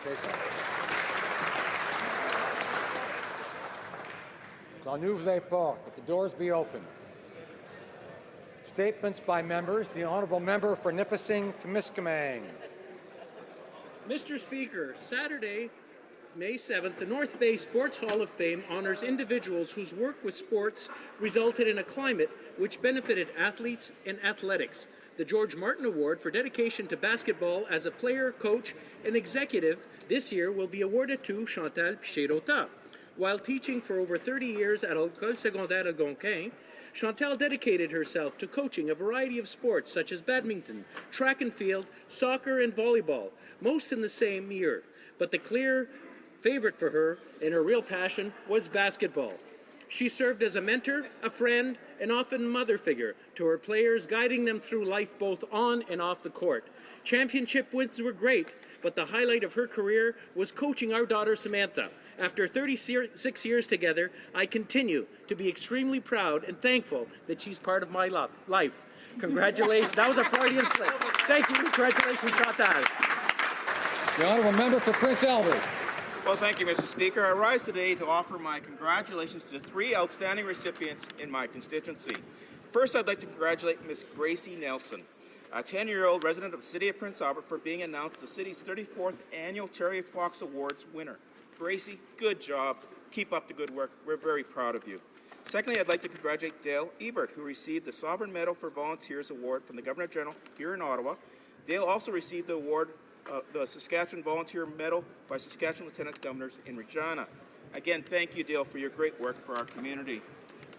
Jason. J'en ouvre les portes. Let the doors be open. Statements by members. The Honourable Member for Nipissing Temiskaming. Mr. Speaker, Saturday, May 7th, the North Bay Sports Hall of Fame honors individuals whose work with sports resulted in a climate which benefited athletes and athletics. The George Martin Award for dedication to basketball as a player, coach, and executive this year will be awarded to Chantal Piché-Rota. While teaching for over 30 years at École Secondaire Algonquin, Chantal dedicated herself to coaching a variety of sports such as badminton, track and field, soccer, and volleyball, most in the same year. But the clear favorite for her and her real passion was basketball. She served as a mentor, a friend, and often mother figure to her players, guiding them through life both on and off the court. Championship wins were great, but the highlight of her career was coaching our daughter Samantha. After 36 years together, I continue to be extremely proud and thankful that she's part of my life. Congratulations. That was a Freudian slip. Thank you. Congratulations, Chantal. The Honourable Member for Prince Albert. Well, thank you, Mr. Speaker. I rise today to offer my congratulations to 3 outstanding recipients in my constituency. First, I'd like to congratulate Miss Gracie Nelson, a 10-year-old resident of the City of Prince Albert, for being announced the city's 34th Annual Terry Fox Awards winner. Gracie, good job. Keep up the good work. We're very proud of you. Secondly, I'd like to congratulate Dale Ebert, who received the Sovereign Medal for Volunteers Award from the Governor-General here in Ottawa. Dale also received the award, the Saskatchewan Volunteer Medal by Saskatchewan Lieutenant Governors in Regina. Again, thank you, Dale, for your great work for our community.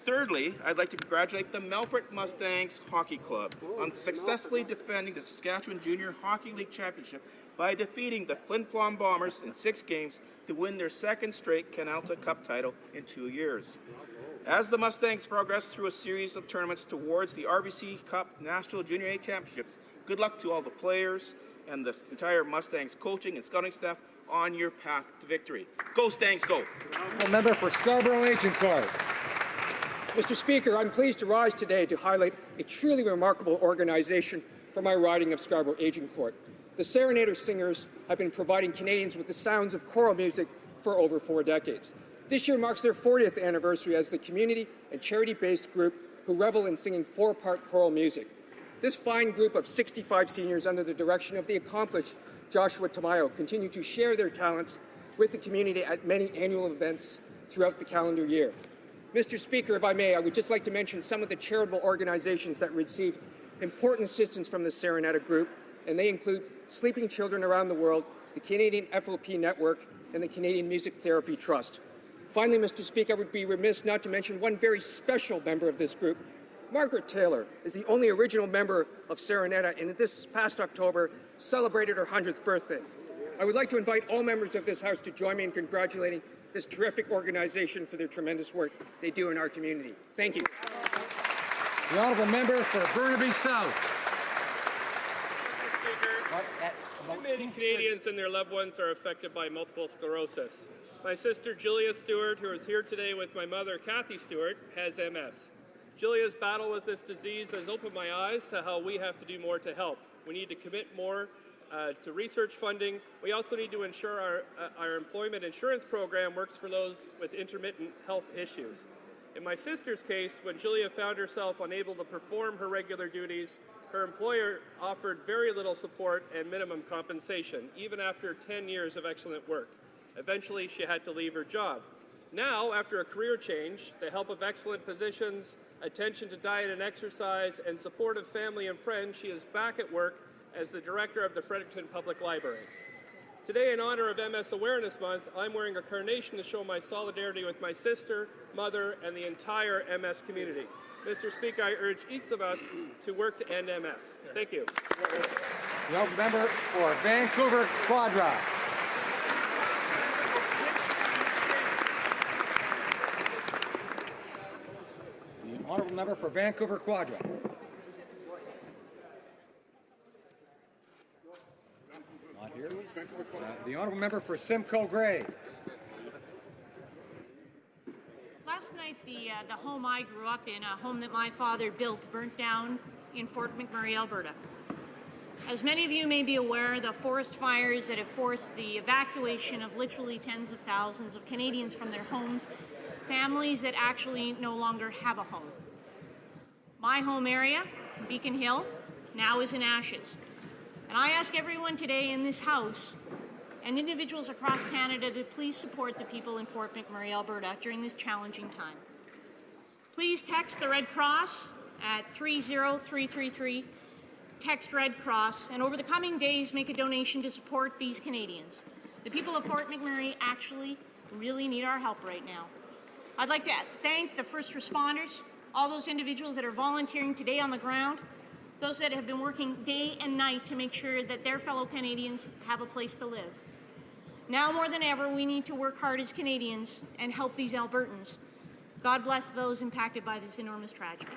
Thirdly, I'd like to congratulate the Melfort Mustangs Hockey Club on successfully defending the Saskatchewan Junior Hockey League Championship by defeating the Flin Flon Bombers in 6 games to win their 2nd straight Canalta Cup title in 2 years. As the Mustangs progress through a series of tournaments towards the RBC Cup National Junior A Championships, good luck to all the players and the entire Mustangs coaching and scouting staff on your path to victory. Go Stangs, go! The Member for Scarborough Agincourt. Mr. Speaker, I'm pleased to rise today to highlight a truly remarkable organization for my riding of Scarborough Agincourt. The Serenader Singers have been providing Canadians with the sounds of choral music for over 4 decades. This year marks their 40th anniversary as the community and charity-based group who revel in singing 4-part choral music. This fine group of 65 seniors under the direction of the accomplished Joshua Tamayo continue to share their talents with the community at many annual events throughout the calendar year. Mr. Speaker, if I may, I would just like to mention some of the charitable organizations that receive important assistance from the Serenata group, and they include Sleeping Children Around the World, the Canadian FOP Network, and the Canadian Music Therapy Trust. Finally, Mr. Speaker, I would be remiss not to mention one very special member of this group. Margaret Taylor is the only original member of Serenata, and this past October celebrated her 100th birthday. I would like to invite all members of this House to join me in congratulating this terrific organization for their tremendous work they do in our community. Thank you. The Honourable Member for Burnaby South. Many Canadians and their loved ones are affected by multiple sclerosis. My sister Julia Stewart, who is here today with my mother Kathy Stewart, has MS. Julia's battle with this disease has opened my eyes to how we have to do more to help. We need to commit more to research funding. We also need to ensure our employment insurance program works for those with intermittent health issues. In my sister's case, when Julia found herself unable to perform her regular duties, her employer offered very little support and minimum compensation, even after 10 years of excellent work. Eventually, she had to leave her job. Now, after a career change, the help of excellent physicians, attention to diet and exercise, and support of family and friends, she is back at work as the director of the Fredericton Public Library. Today, in honor of MS Awareness Month, I'm wearing a carnation to show my solidarity with my sister, mother, and the entire MS community. Mr. Speaker, I urge each of us to work to end MS. Thank you. The Honourable Member for Vancouver Quadra. The Honourable Member for Vancouver Quadra. Not here. The Honourable Member for Simcoe Grey. Last night, the home I grew up in, a home that my father built, burnt down in Fort McMurray, Alberta. As many of you may be aware, the forest fires that have forced the evacuation of literally tens of thousands of Canadians from their homes, families that actually no longer have a home. My home area, Beacon Hill, now is in ashes. And I ask everyone today in this House and individuals across Canada to please support the people in Fort McMurray, Alberta during this challenging time. Please text the Red Cross at 30333, text Red Cross, and over the coming days make a donation to support these Canadians. The people of Fort McMurray actually really need our help right now. I'd like to thank the first responders, all those individuals that are volunteering today on the ground, those that have been working day and night to make sure that their fellow Canadians have a place to live. Now more than ever, we need to work hard as Canadians and help these Albertans. God bless those impacted by this enormous tragedy.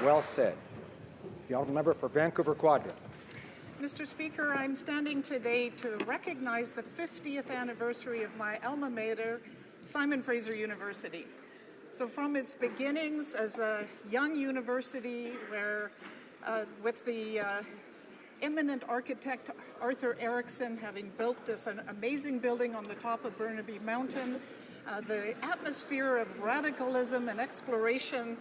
Well said. The honourable member for Vancouver Quadra. Mr. Speaker, I'm standing today to recognize the 50th anniversary of my alma mater, Simon Fraser University. So from its beginnings as a young university where, with the eminent architect Arthur Erickson having built this an amazing building on the top of Burnaby Mountain, the atmosphere of radicalism and exploration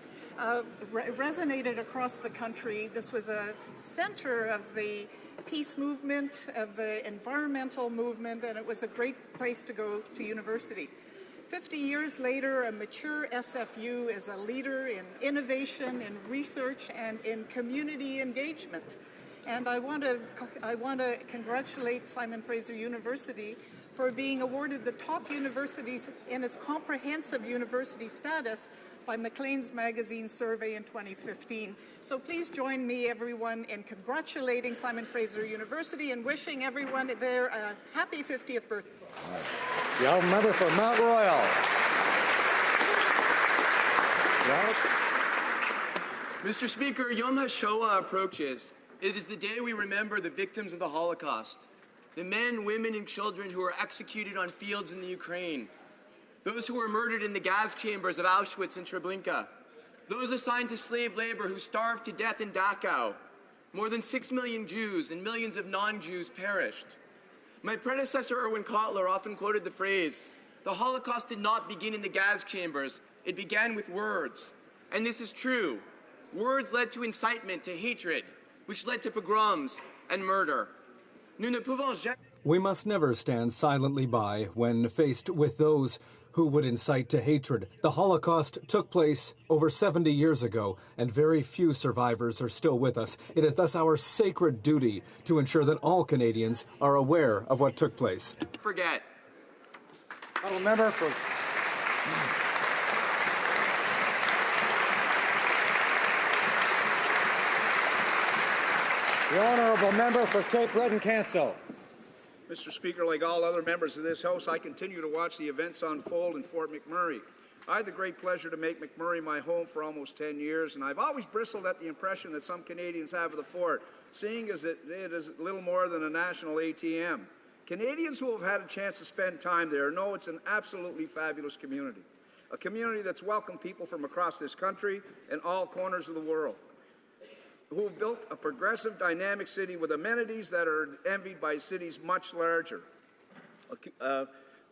resonated across the country. This was a center of the peace movement, of the environmental movement, and it was a great place to go to university. 50 years later, a mature SFU is a leader in innovation, in research, and in community engagement. And I want to congratulate Simon Fraser University for being awarded the top universities in its comprehensive university status by Maclean's Magazine survey in 2015. So please join me, everyone, in congratulating Simon Fraser University and wishing everyone there a happy 50th birthday. The honourable member for Mount Royal. Mr. Speaker, Yom HaShoah approaches. It is the day we remember the victims of the Holocaust, the men, women, and children who were executed on fields in the Ukraine, those who were murdered in the gas chambers of Auschwitz and Treblinka, those assigned to slave labor who starved to death in Dachau. More than 6 million Jews and millions of non-Jews perished. My predecessor, Erwin Kotler, often quoted the phrase, "The Holocaust did not begin in the gas chambers, it began with words." And this is true. Words led to incitement to hatred, which led to pogroms and murder. We must never stand silently by when faced with those who would incite to hatred. The Holocaust took place over 70 years ago, and very few survivors are still with us. It is thus our sacred duty to ensure that all Canadians are aware of what took place. Forget. Honourable member for... The honourable member for Cape Breton Canso. Mr. Speaker, like all other members of this House, I continue to watch the events unfold in Fort McMurray. I had the great pleasure to make McMurray my home for almost 10 years, and I've always bristled at the impression that some Canadians have of the fort, seeing as it is little more than a national ATM. Canadians who have had a chance to spend time there know it's an absolutely fabulous community, a community that's welcomed people from across this country and all corners of the world, who have built a progressive, dynamic city with amenities that are envied by cities much larger. A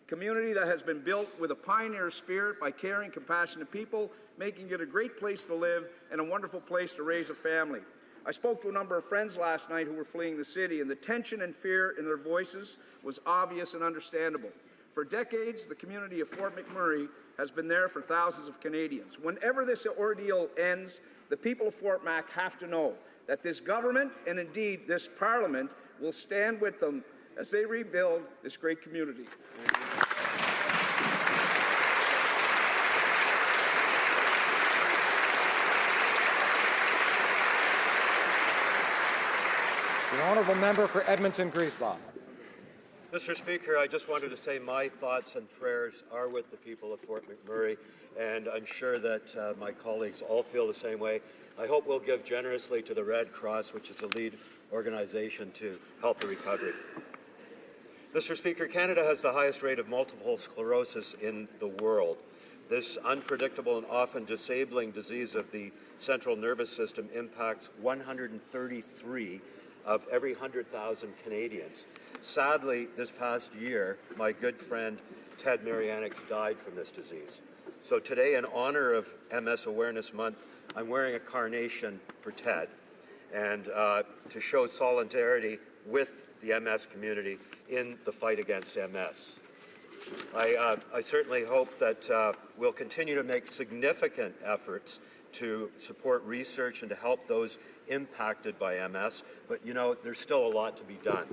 community that has been built with a pioneer spirit by caring, compassionate people, making it a great place to live and a wonderful place to raise a family. I spoke to a number of friends last night who were fleeing the city, and the tension and fear in their voices was obvious and understandable. For decades, the community of Fort McMurray has been there for thousands of Canadians. Whenever this ordeal ends, the people of Fort Mac have to know that this government and indeed this Parliament will stand with them as they rebuild this great community. The honourable member for Edmonton-Griesbach. Mr. Speaker, I just wanted to say my thoughts and prayers are with the people of Fort McMurray, and I'm sure that my colleagues all feel the same way. I hope we'll give generously to the Red Cross, which is the lead organization to help the recovery. Mr. Speaker, Canada has the highest rate of multiple sclerosis in the world. This unpredictable and often disabling disease of the central nervous system impacts 133 of every 100,000 Canadians. Sadly, this past year, my good friend Ted Marianix died from this disease. So today, in honor of MS Awareness Month, I'm wearing a carnation for Ted, and to show solidarity with the MS community in the fight against MS. I certainly hope that we'll continue to make significant efforts to support research and to help those impacted by MS, but you know, there's still a lot to be done.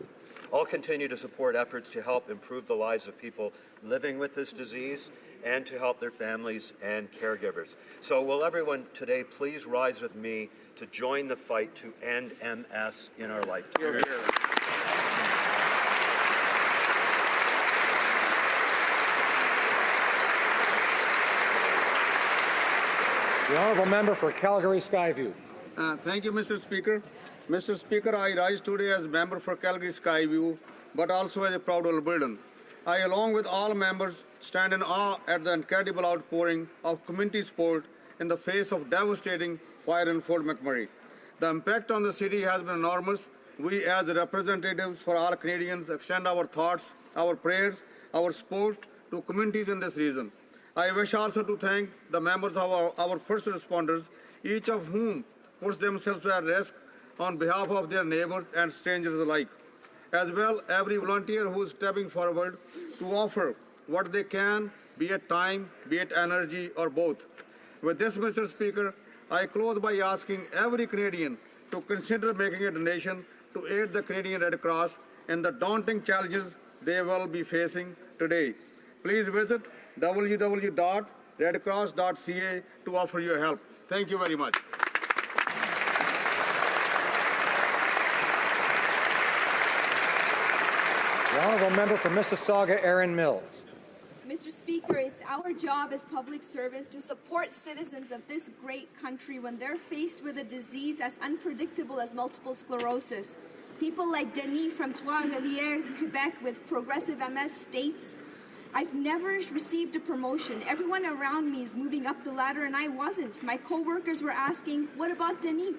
I'll continue to support efforts to help improve the lives of people living with this disease and to help their families and caregivers. So will everyone today please rise with me to join the fight to end MS in our lifetime. The honourable member for Calgary Skyview. Thank you, Mr. Speaker. Mr. Speaker, I rise today as member for Calgary Skyview, but also as a proud Albertan. I, along with all members, stand in awe at the incredible outpouring of community support in the face of devastating fire in Fort McMurray. The impact on the city has been enormous. We, as representatives for all Canadians, extend our thoughts, our prayers, our support to communities in this region. I wish also to thank the members of our first responders, each of whom puts themselves at risk on behalf of their neighbors and strangers alike. As well, every volunteer who is stepping forward to offer what they can, be it time, be it energy, or both. With this, Mr. Speaker, I close by asking every Canadian to consider making a donation to aid the Canadian Red Cross in the daunting challenges they will be facing today. Please visit www.redcross.ca to offer your help. Thank you very much. The honourable member for Mississauga, Erin Mills. Mr. Speaker, it's our job as public servants to support citizens of this great country when they're faced with a disease as unpredictable as multiple sclerosis. People like Denis from Trois-Rivières, Quebec, with progressive MS states, I've never received a promotion. Everyone around me is moving up the ladder and I wasn't. My co-workers were asking, what about Denis?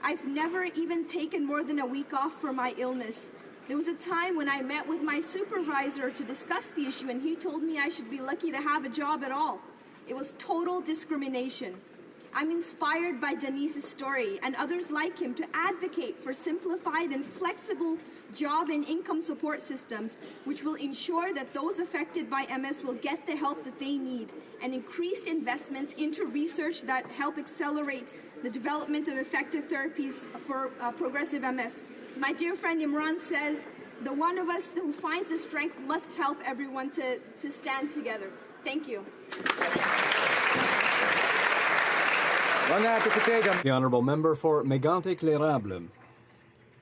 I've never even taken more than a week off for my illness. There was a time when I met with my supervisor to discuss the issue and he told me I should be lucky to have a job at all. It was total discrimination. I'm inspired by Denis's story and others like him to advocate for simplified and flexible job and income support systems, which will ensure that those affected by MS will get the help that they need, and increased investments into research that help accelerate the development of effective therapies for progressive MS. As my dear friend Imran says, the one of us who finds the strength must help everyone to stand together. Thank you. The honourable member for Mégantic-l'Érable.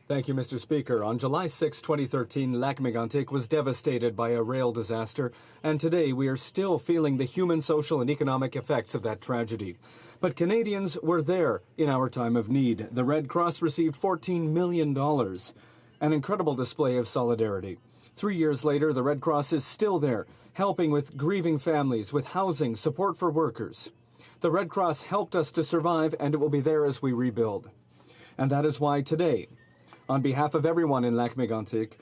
Thank you, Mr. Speaker. On July 6, 2013, Lac Mégantic was devastated by a rail disaster, and today we are still feeling the human, social, and economic effects of that tragedy. But Canadians were there in our time of need. The Red Cross received $14 million, an incredible display of solidarity. 3 years later, the Red Cross is still there, helping with grieving families, with housing, support for workers. The Red Cross helped us to survive, and it will be there as we rebuild. And that is why today, on behalf of everyone in Lac Mégantic,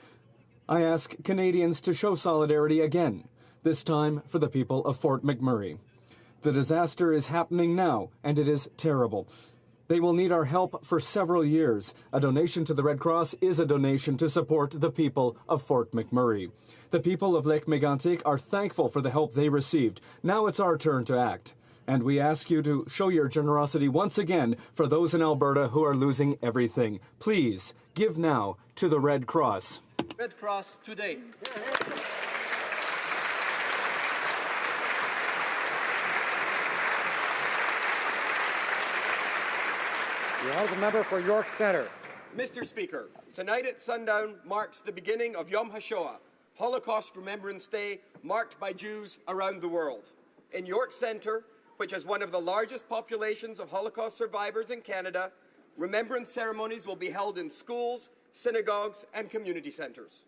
I ask Canadians to show solidarity again, this time for the people of Fort McMurray. The disaster is happening now, and it is terrible. They will need our help for several years. A donation to the Red Cross is a donation to support the people of Fort McMurray. The people of Lac Mégantic are thankful for the help they received. Now it's our turn to act. And we ask you to show your generosity once again for those in Alberta who are losing everything. Please give now to the Red Cross. Red Cross today. The honourable member for York Centre. Mr. Speaker, tonight at sundown marks the beginning of Yom HaShoah, Holocaust Remembrance Day marked by Jews around the world. In York Centre, which has one of the largest populations of Holocaust survivors in Canada, remembrance ceremonies will be held in schools, synagogues, and community centres.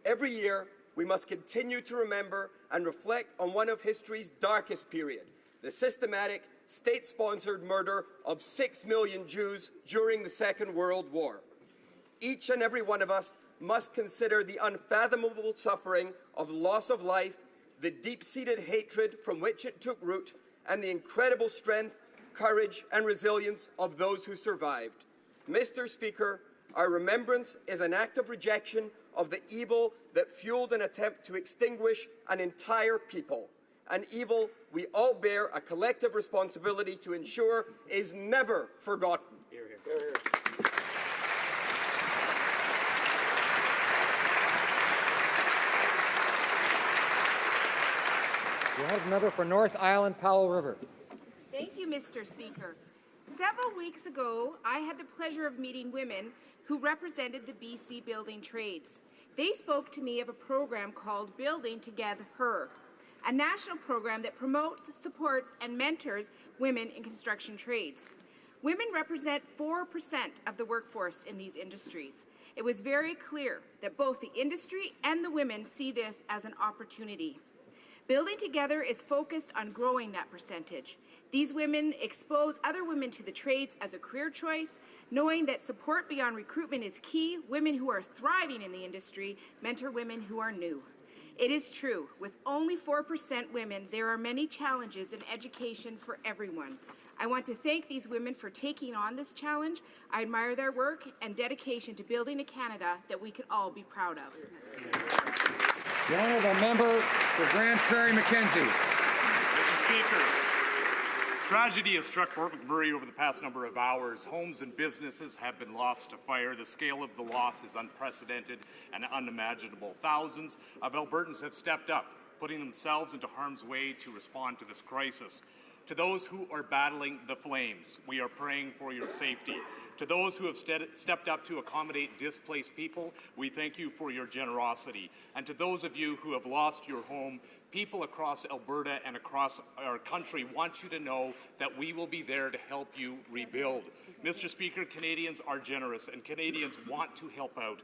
Every year, we must continue to remember and reflect on one of history's darkest period, the systematic, state-sponsored murder of 6 million Jews during the Second World War. Each and every one of us must consider the unfathomable suffering of loss of life, the deep-seated hatred from which it took root, and the incredible strength, courage, and resilience of those who survived. Mr. Speaker, our remembrance is an act of rejection of the evil that fueled an attempt to extinguish an entire people, an evil we all bear a collective responsibility to ensure is never forgotten. Hear, hear. Hear, hear. The honourable member for North Island, Powell River. Thank you, Mr. Speaker. Several weeks ago, I had the pleasure of meeting women who represented the BC building trades. They spoke to me of a program called Building Together Her, a national program that promotes, supports, and mentors women in construction trades. Women represent 4% of the workforce in these industries. It was very clear that both the industry and the women see this as an opportunity. Building Together is focused on growing that percentage. These women expose other women to the trades as a career choice, knowing that support beyond recruitment is key. Women who are thriving in the industry mentor women who are new. It is true, with only 4% women, there are many challenges in education for everyone. I want to thank these women for taking on this challenge. I admire their work and dedication to building a Canada that we can all be proud of. The honourable member for Grand Prairie Mackenzie. Mr. Speaker, tragedy has struck Fort McMurray over the past number of hours. Homes and businesses have been lost to fire. The scale of the loss is unprecedented and unimaginable. Thousands of Albertans have stepped up, putting themselves into harm's way to respond to this crisis. To those who are battling the flames, we are praying for your safety. To those who have stepped up to accommodate displaced people, we thank you for your generosity. And to those of you who have lost your home, people across Alberta and across our country want you to know that we will be there to help you rebuild. Mr. Speaker, Canadians are generous and Canadians want to help out.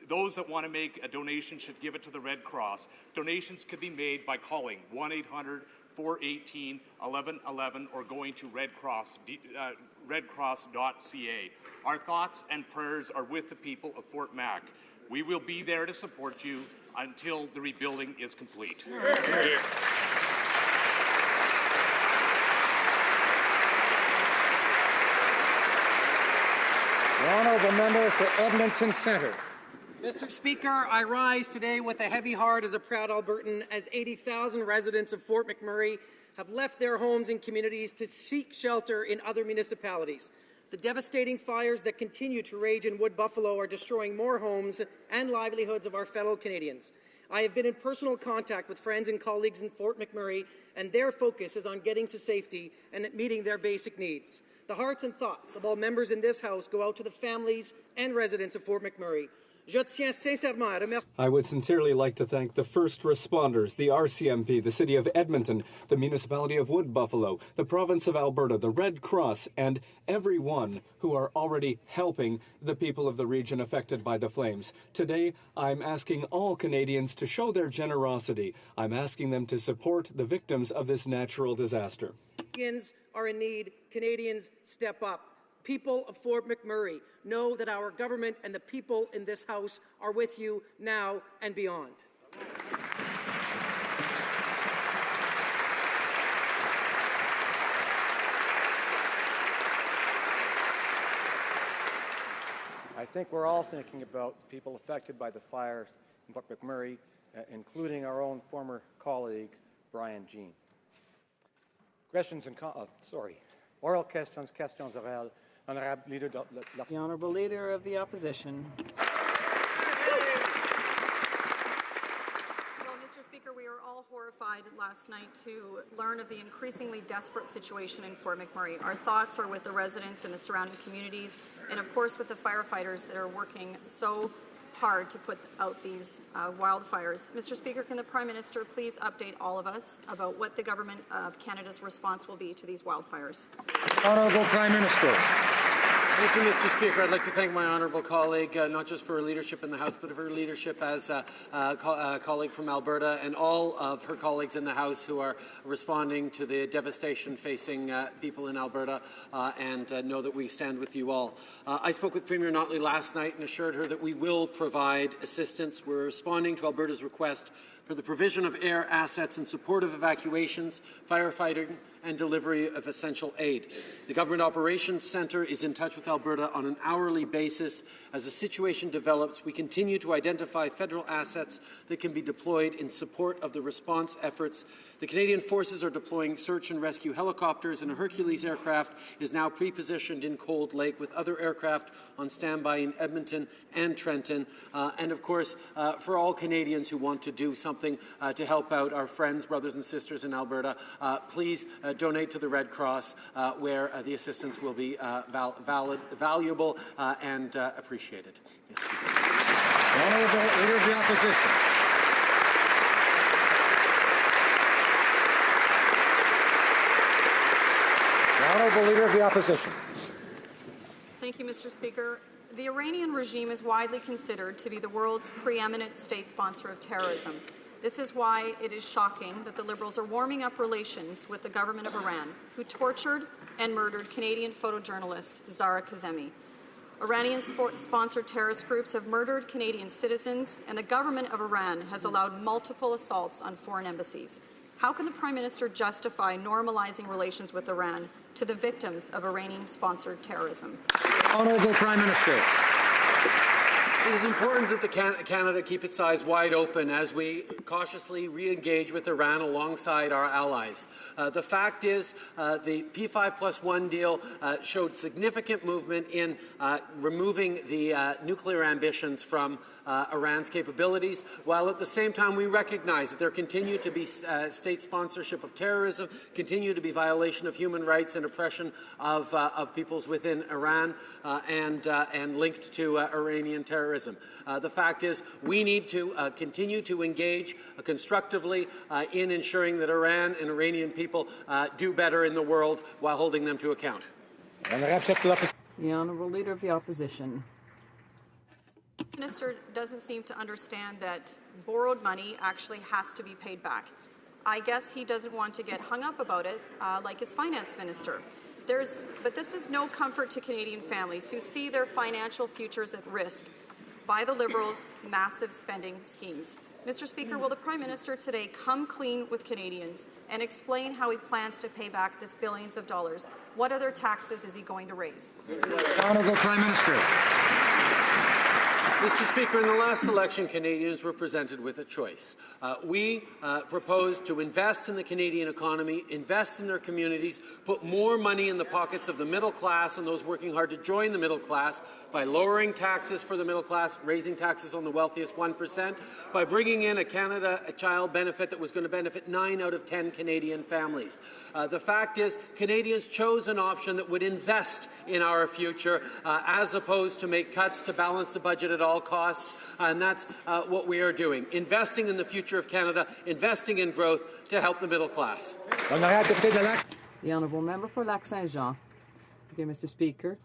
Those that want to make a donation should give it to the Red Cross. Donations can be made by calling 1-800-418-1111 or going to redcross.ca. Our thoughts and prayers are with the people of Fort Mac. We will be there to support you until the rebuilding is complete. The honourable member for Edmonton Centre. Mr. Speaker, I rise today with a heavy heart as a proud Albertan as 80,000 residents of Fort McMurray have left their homes and communities to seek shelter in other municipalities. The devastating fires that continue to rage in Wood Buffalo are destroying more homes and livelihoods of our fellow Canadians. I have been in personal contact with friends and colleagues in Fort McMurray, and their focus is on getting to safety and meeting their basic needs. The hearts and thoughts of all members in this House go out to the families and residents of Fort McMurray. I would sincerely like to thank the first responders, the RCMP, the City of Edmonton, the Municipality of Wood Buffalo, the Province of Alberta, the Red Cross, and everyone who are already helping the people of the region affected by the flames. Today, I'm asking all Canadians to show their generosity. I'm asking them to support the victims of this natural disaster. Canadians are in need. Canadians, step up. People of Fort McMurray, know that our government and the people in this House are with you now and beyond. I think we're all thinking about people affected by the fires in Fort McMurray, including our own former colleague, Brian Jean. Oral questions, questions orales. The Honourable Leader of the Opposition. Well, Mr. Speaker, we were all horrified last night to learn of the increasingly desperate situation in Fort McMurray. Our thoughts are with the residents and the surrounding communities, and of course with the firefighters that are working so hard to put out these wildfires. Mr. Speaker, can the Prime Minister please update all of us about what the Government of Canada's response will be to these wildfires? Honourable Prime Minister. Thank you, Mr. Speaker. I'd like to thank my honourable colleague, not just for her leadership in the House, but for her leadership as a colleague from Alberta, and all of her colleagues in the House who are responding to the devastation facing people in Alberta, and know that we stand with you all. I spoke with Premier Notley last night and assured her that we will provide assistance. We're responding to Alberta's request for the provision of air assets in support of evacuations, firefighting, and delivery of essential aid. The Government Operations Centre is in touch with Alberta on an hourly basis. As the situation develops, we continue to identify federal assets that can be deployed in support of the response efforts. The Canadian Forces are deploying search and rescue helicopters, and a Hercules aircraft is now pre-positioned in Cold Lake with other aircraft on standby in Edmonton and Trenton. And of course, for all Canadians who want to do something to help out our friends, brothers and sisters in Alberta, please donate to the Red Cross, where the assistance will be valuable and appreciated. Yes. The Honourable Leader of the Opposition. The Honourable Leader of the Opposition. Thank you, Mr. Speaker. The Iranian regime is widely considered to be the world's preeminent state sponsor of terrorism. This is why it is shocking that the Liberals are warming up relations with the government of Iran, who tortured and murdered Canadian photojournalist Zara Kazemi. Iranian-sponsored terrorist groups have murdered Canadian citizens, and the government of Iran has allowed multiple assaults on foreign embassies. How can the Prime Minister justify normalizing relations with Iran to the victims of Iranian-sponsored terrorism? Honourable Prime Minister. It is important that Canada keep its eyes wide open as we cautiously re-engage with Iran alongside our allies. The fact is the P5+1 deal showed significant movement in removing the nuclear ambitions from Iran's capabilities, while at the same time we recognize that there continue to be state sponsorship of terrorism, continue to be violation of human rights and oppression of peoples within Iran and linked to Iranian terrorism. The fact is we need to continue to engage constructively in ensuring that Iran and Iranian people do better in the world while holding them to account. The Honourable Leader of the Opposition. The Minister doesn't seem to understand that borrowed money actually has to be paid back. I guess he doesn't want to get hung up about it like his Finance Minister. But this is no comfort to Canadian families who see their financial futures at risk by the Liberals' massive spending schemes. Mr. Speaker, will the Prime Minister today come clean with Canadians and explain how he plans to pay back this billions of dollars? What other taxes is he going to raise? Honourable Prime Minister. Mr. Speaker, in the last election, Canadians were presented with a choice. We proposed to invest in the Canadian economy, invest in their communities, put more money in the pockets of the middle class and those working hard to join the middle class by lowering taxes for the middle class, raising taxes on the wealthiest 1%, by bringing in a Canada Child benefit that was going to benefit 9 out of 10 Canadian families. The fact is, Canadians chose an option that would invest in our future as opposed to make cuts to balance the budget at all costs, and that's what we are doing, investing in the future of Canada, investing in growth to help the middle class. The Honourable Member for Lac-Saint-Jean. Okay, Mr. Speaker.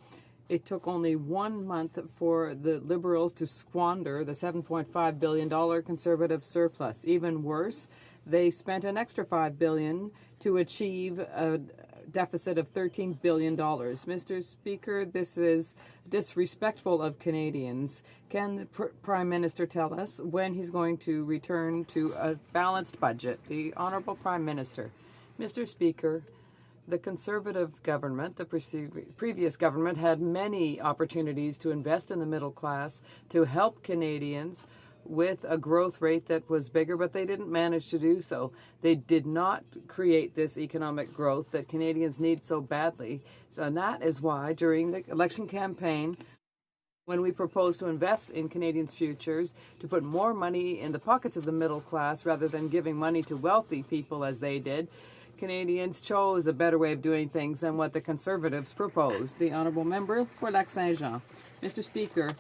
It took only 1 month for the Liberals to squander the $7.5 billion Conservative surplus. Even worse, they spent an extra $5 billion to achieve a deficit of $13 billion. Mr. Speaker, this is disrespectful of Canadians. Can the Prime Minister tell us when he's going to return to a balanced budget? The Honourable Prime Minister. Mr. Speaker, the Conservative government, the previous government, had many opportunities to invest in the middle class, to help Canadians with a growth rate that was bigger, but they didn't manage to do so. They did not create this economic growth that Canadians need so badly. And that is why, during the election campaign, when we proposed to invest in Canadians' futures, to put more money in the pockets of the middle class rather than giving money to wealthy people as they did, Canadians chose a better way of doing things than what the Conservatives proposed. The Honourable Member for Lac-Saint-Jean. Mr. Speaker,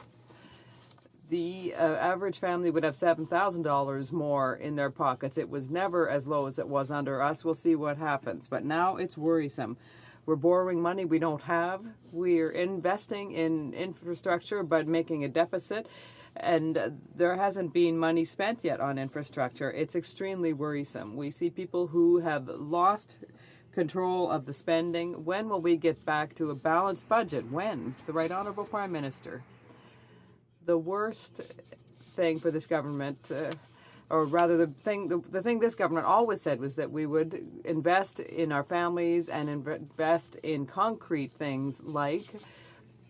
the average family would have $7,000 more in their pockets. It was never as low as it was under us. We'll see what happens. But now it's worrisome. We're borrowing money we don't have. We're investing in infrastructure but making a deficit. And there hasn't been money spent yet on infrastructure. It's extremely worrisome. We see people who have lost control of the spending. When will we get back to a balanced budget? When? The Right Honourable Prime Minister. The worst thing for this government, or rather the thing this government always said was that we would invest in our families and invest in concrete things like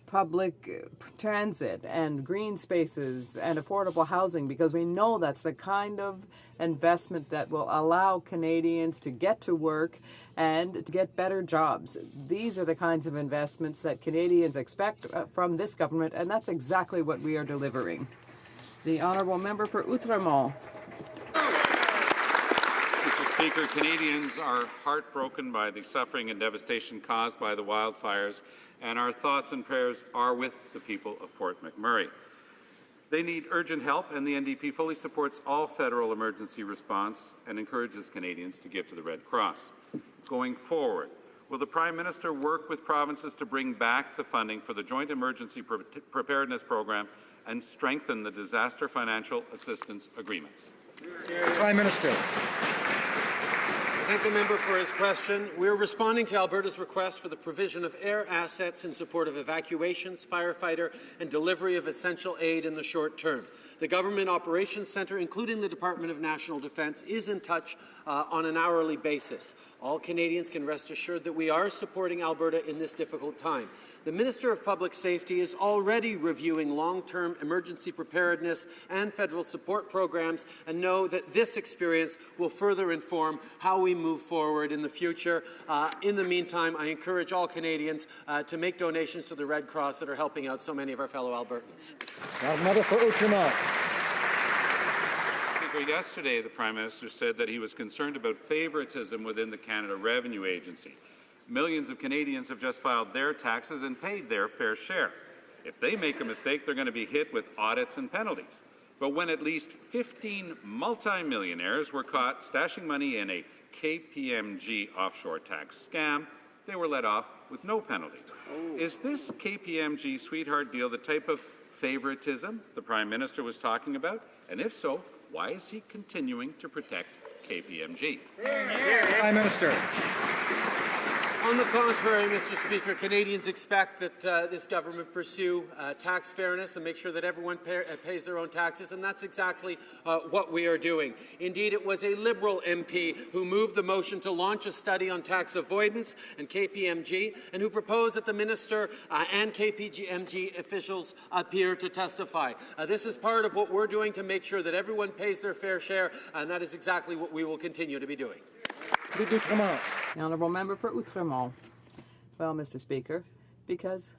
public transit and green spaces and affordable housing, because we know that's the kind of investment that will allow Canadians to get to work and to get better jobs. These are the kinds of investments that Canadians expect from this government, and that's exactly what we are delivering. The Honourable Member for Outremont. Mr. Speaker, Canadians are heartbroken by the suffering and devastation caused by the wildfires, and our thoughts and prayers are with the people of Fort McMurray. They need urgent help, and the NDP fully supports all federal emergency response and encourages Canadians to give to the Red Cross. Going forward, will the Prime Minister work with provinces to bring back the funding for the Joint Emergency Preparedness Program and strengthen the disaster financial assistance agreements? Prime Minister. I thank the member for his question. We're responding to Alberta's request for the provision of air assets in support of evacuations, firefighter, and delivery of essential aid in the short term. The Government Operations Centre, including the Department of National Defence, is in touch on an hourly basis. All Canadians can rest assured that we are supporting Alberta in this difficult time. The Minister of Public Safety is already reviewing long-term emergency preparedness and federal support programs, and know that this experience will further inform how we move forward in the future. In the meantime, I encourage all Canadians to make donations to the Red Cross that are helping out so many of our fellow Albertans. Member for Outremont. Speaker, yesterday the Prime Minister said that he was concerned about favoritism within the Canada Revenue Agency. Millions of Canadians have just filed their taxes and paid their fair share. If they make a mistake, they're going to be hit with audits and penalties. But when at least 15 multimillionaires were caught stashing money in a KPMG offshore tax scam, they were let off with no penalty. Is this KPMG sweetheart deal the type of favoritism the Prime Minister was talking about? And if so, why is he continuing to protect KPMG? Prime Minister. On the contrary, Mr. Speaker, Canadians expect that this government pursue tax fairness and make sure that everyone pays their own taxes, and that's exactly what we are doing. Indeed, it was a Liberal MP who moved the motion to launch a study on tax avoidance and KPMG, and who proposed that the Minister and KPMG officials appear to testify. This is part of what we're doing to make sure that everyone pays their fair share, and that is exactly what we will continue to be doing. The Honourable Member for Outremont. Well, Mr. Speaker, because,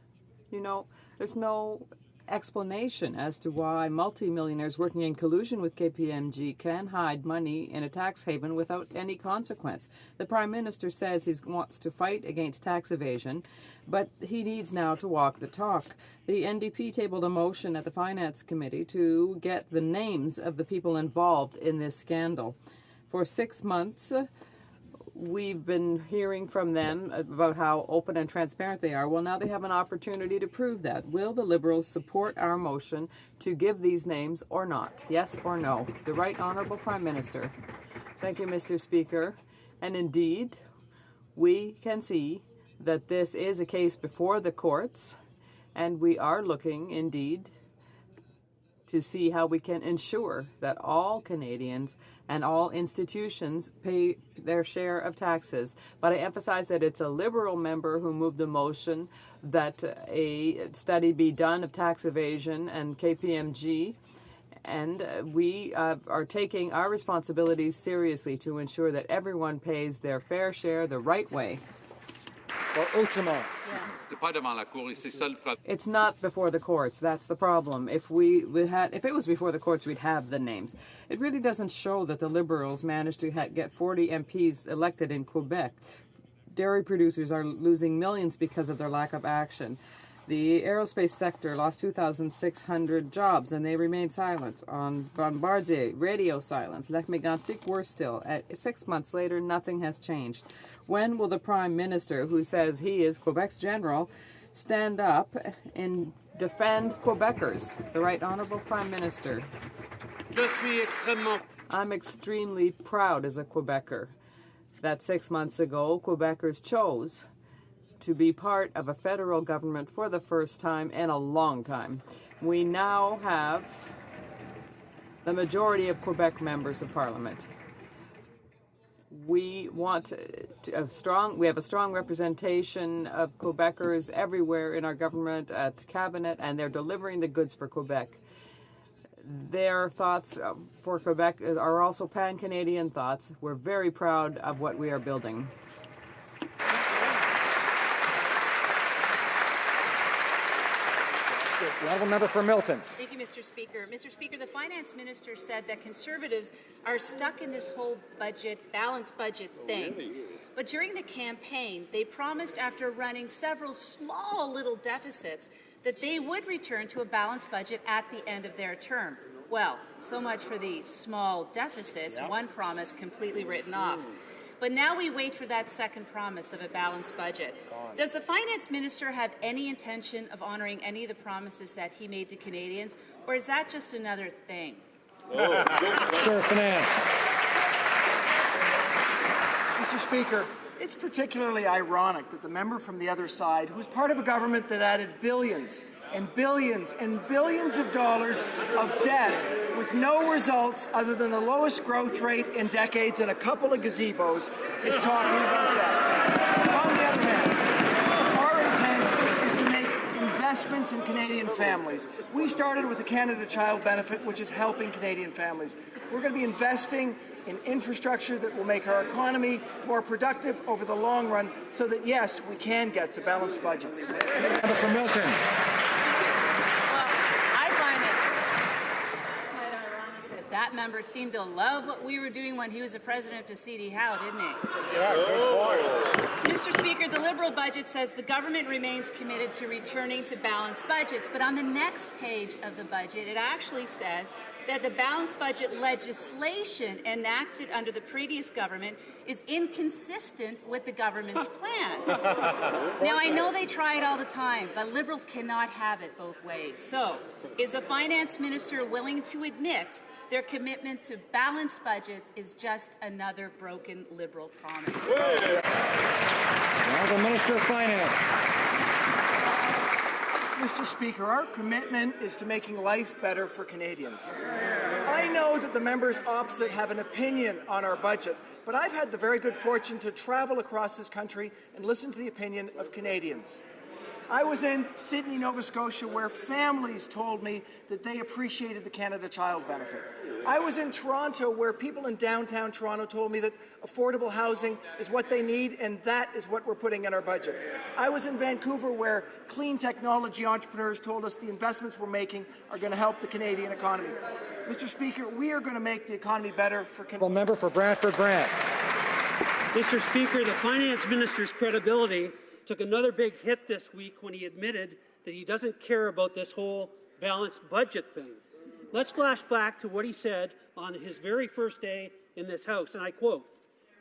you know, there's no explanation as to why multimillionaires working in collusion with KPMG can hide money in a tax haven without any consequence. The Prime Minister says he wants to fight against tax evasion, but he needs now to walk the talk. The NDP tabled a motion at the Finance Committee to get the names of the people involved in this scandal. For 6 months, we've been hearing from them about how open and transparent they are. Well, now they have an opportunity to prove that. Will the Liberals support our motion to give these names or not? Yes or no? The Right Honourable Prime Minister. Thank you, Mr. Speaker. And indeed, we can see that this is a case before the courts, and we are looking, indeed, to see how we can ensure that all Canadians and all institutions pay their share of taxes. But I emphasize that it's a Liberal member who moved the motion that a study be done of tax evasion and KPMG, and we are taking our responsibilities seriously to ensure that everyone pays their fair share the right way. It's not before the courts. That's the problem. If it was before the courts, we'd have the names. It really doesn't show that the Liberals managed to get 40 MPs elected in Quebec. Dairy producers are losing millions because of their lack of action. The aerospace sector lost 2,600 jobs, and they remain silent. On Bombardier, radio silence. Lac Mégantic, worse still. 6 months later, nothing has changed. When will the Prime Minister, who says he is Quebec's general, stand up and defend Quebecers? The Right Honourable Prime Minister. I'm extremely proud as a Quebecer that 6 months ago, Quebecers chose to be part of a federal government for the first time in a long time. We now have the majority of Quebec members of Parliament. We want we have a strong representation of Quebecers everywhere in our government, at the cabinet, and they're delivering the goods for Quebec. Their thoughts for Quebec are also pan-Canadian thoughts. We're very proud of what we are building. The honourable member for Milton. Thank you, Mr. Speaker. Mr. Speaker, the Finance Minister said that Conservatives are stuck in this whole balanced budget thing. But during the campaign, they promised, after running several small little deficits, that they would return to a balanced budget at the end of their term. Well, so much for the small deficits, one promise completely written off. But now we wait for that second promise of a balanced budget. Does the Finance Minister have any intention of honouring any of the promises that he made to Canadians, or is that just another thing? Minister of Finance. Mr. Speaker, it's particularly ironic that the member from the other side, who's part of a government that added billions and billions and billions of dollars of debt with no results other than the lowest growth rate in decades and a couple of gazebos, is talking about debt. On the other hand, our intent is to make investments in Canadian families. We started with the Canada Child Benefit, which is helping Canadian families. We're going to be investing in infrastructure that will make our economy more productive over the long run so that, yes, we can get to balanced budgets. Member for Milton. That member seemed to love what we were doing when he was the president of C.D. Howe, didn't he? Yeah, good point. Mr. Speaker, the Liberal budget says the government remains committed to returning to balanced budgets, but on the next page of the budget, it actually says that the balanced budget legislation enacted under the previous government is inconsistent with the government's plan. Now, I know they try it all the time, but Liberals cannot have it both ways. So, is the Finance Minister willing to admit their commitment to balanced budgets is just another broken Liberal promise? Honourable Minister of Finance. Mr. Speaker, our commitment is to making life better for Canadians. I know that the members opposite have an opinion on our budget, but I've had the very good fortune to travel across this country and listen to the opinion of Canadians. I was in Sydney, Nova Scotia, where families told me that they appreciated the Canada Child Benefit. I was in Toronto, where people in downtown Toronto told me that affordable housing is what they need, and that is what we're putting in our budget. I was in Vancouver, where clean technology entrepreneurs told us the investments we're making are going to help the Canadian economy. Mr. Speaker, we are going to make the economy better for Canadians. Member for Brantford Brant. Mr. Speaker, the Finance Minister's credibility took another big hit this week when he admitted that he doesn't care about this whole balanced budget thing. Let's flash back to what he said on his very first day in this House, and I quote,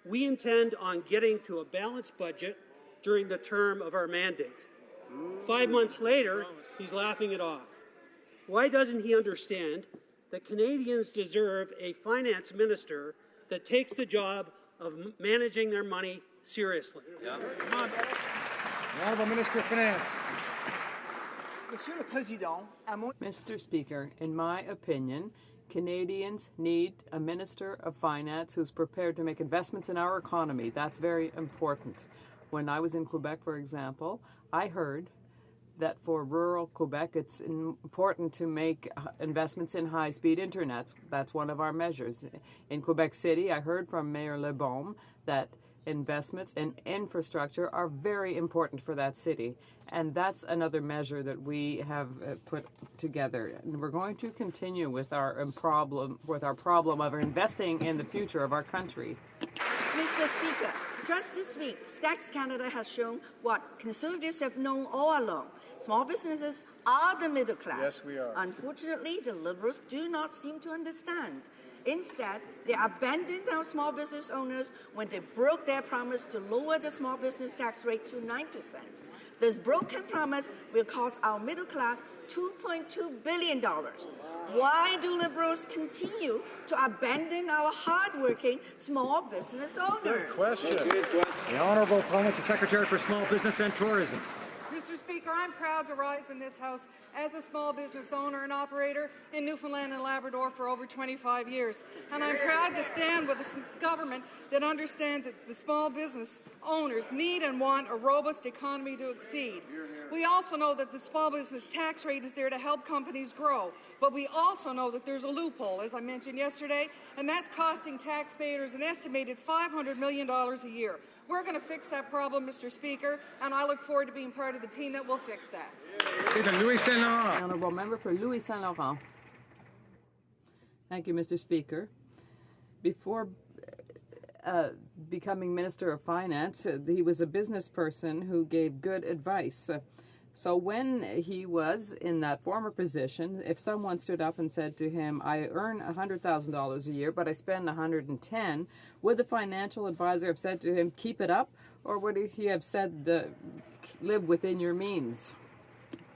"We intend on getting to a balanced budget during the term of our mandate." 5 months later, he's laughing it off. Why doesn't he understand that Canadians deserve a finance minister that takes the job of managing their money seriously? The Honourable Minister of Finance. Mr. Speaker, in my opinion, Canadians need a Minister of Finance who's prepared to make investments in our economy. That's very important. When I was in Quebec, for example, I heard that for rural Quebec, it's important to make investments in high-speed internet. That's one of our measures. In Quebec City, I heard from Mayor Lebaume that investments in infrastructure are very important for that city. And that's another measure that we have put together. And we're going to continue with our problem of investing in the future of our country. Mr. Speaker, Just this week, Stats Canada has shown what Conservatives have known all along. Small businesses are the middle class. Yes, we are. Unfortunately, the Liberals do not seem to understand. Instead, they abandoned our small business owners when they broke their promise to lower the small business tax rate to 9%. This broken promise will cost our middle class $2.2 billion. Why do Liberals continue to abandon our hardworking small business owners? Good question. The Honourable Provincial Secretary for Small Business and Tourism. Mr. Speaker, I'm proud to rise in this House as a small business owner and operator in Newfoundland and Labrador for over 25 years. And I'm proud to stand with a government that understands that the small business owners need and want a robust economy to exceed. We also know that the small business tax rate is there to help companies grow. But we also know that there's a loophole, as I mentioned yesterday, and that's costing taxpayers an estimated $500 million a year. We're going to fix that problem, Mr. Speaker, and I look forward to being part of the team that will fix that. Louis Saint Laurent. Honourable member for Louis Saint Laurent. Thank you, Mr. Speaker. Before becoming Minister of Finance, he was a business person who gave good advice. So when he was in that former position, if someone stood up and said to him, I earn $100,000 a year, but I spend $110,000, would the financial advisor have said to him, keep it up? Or would he have said, live within your means?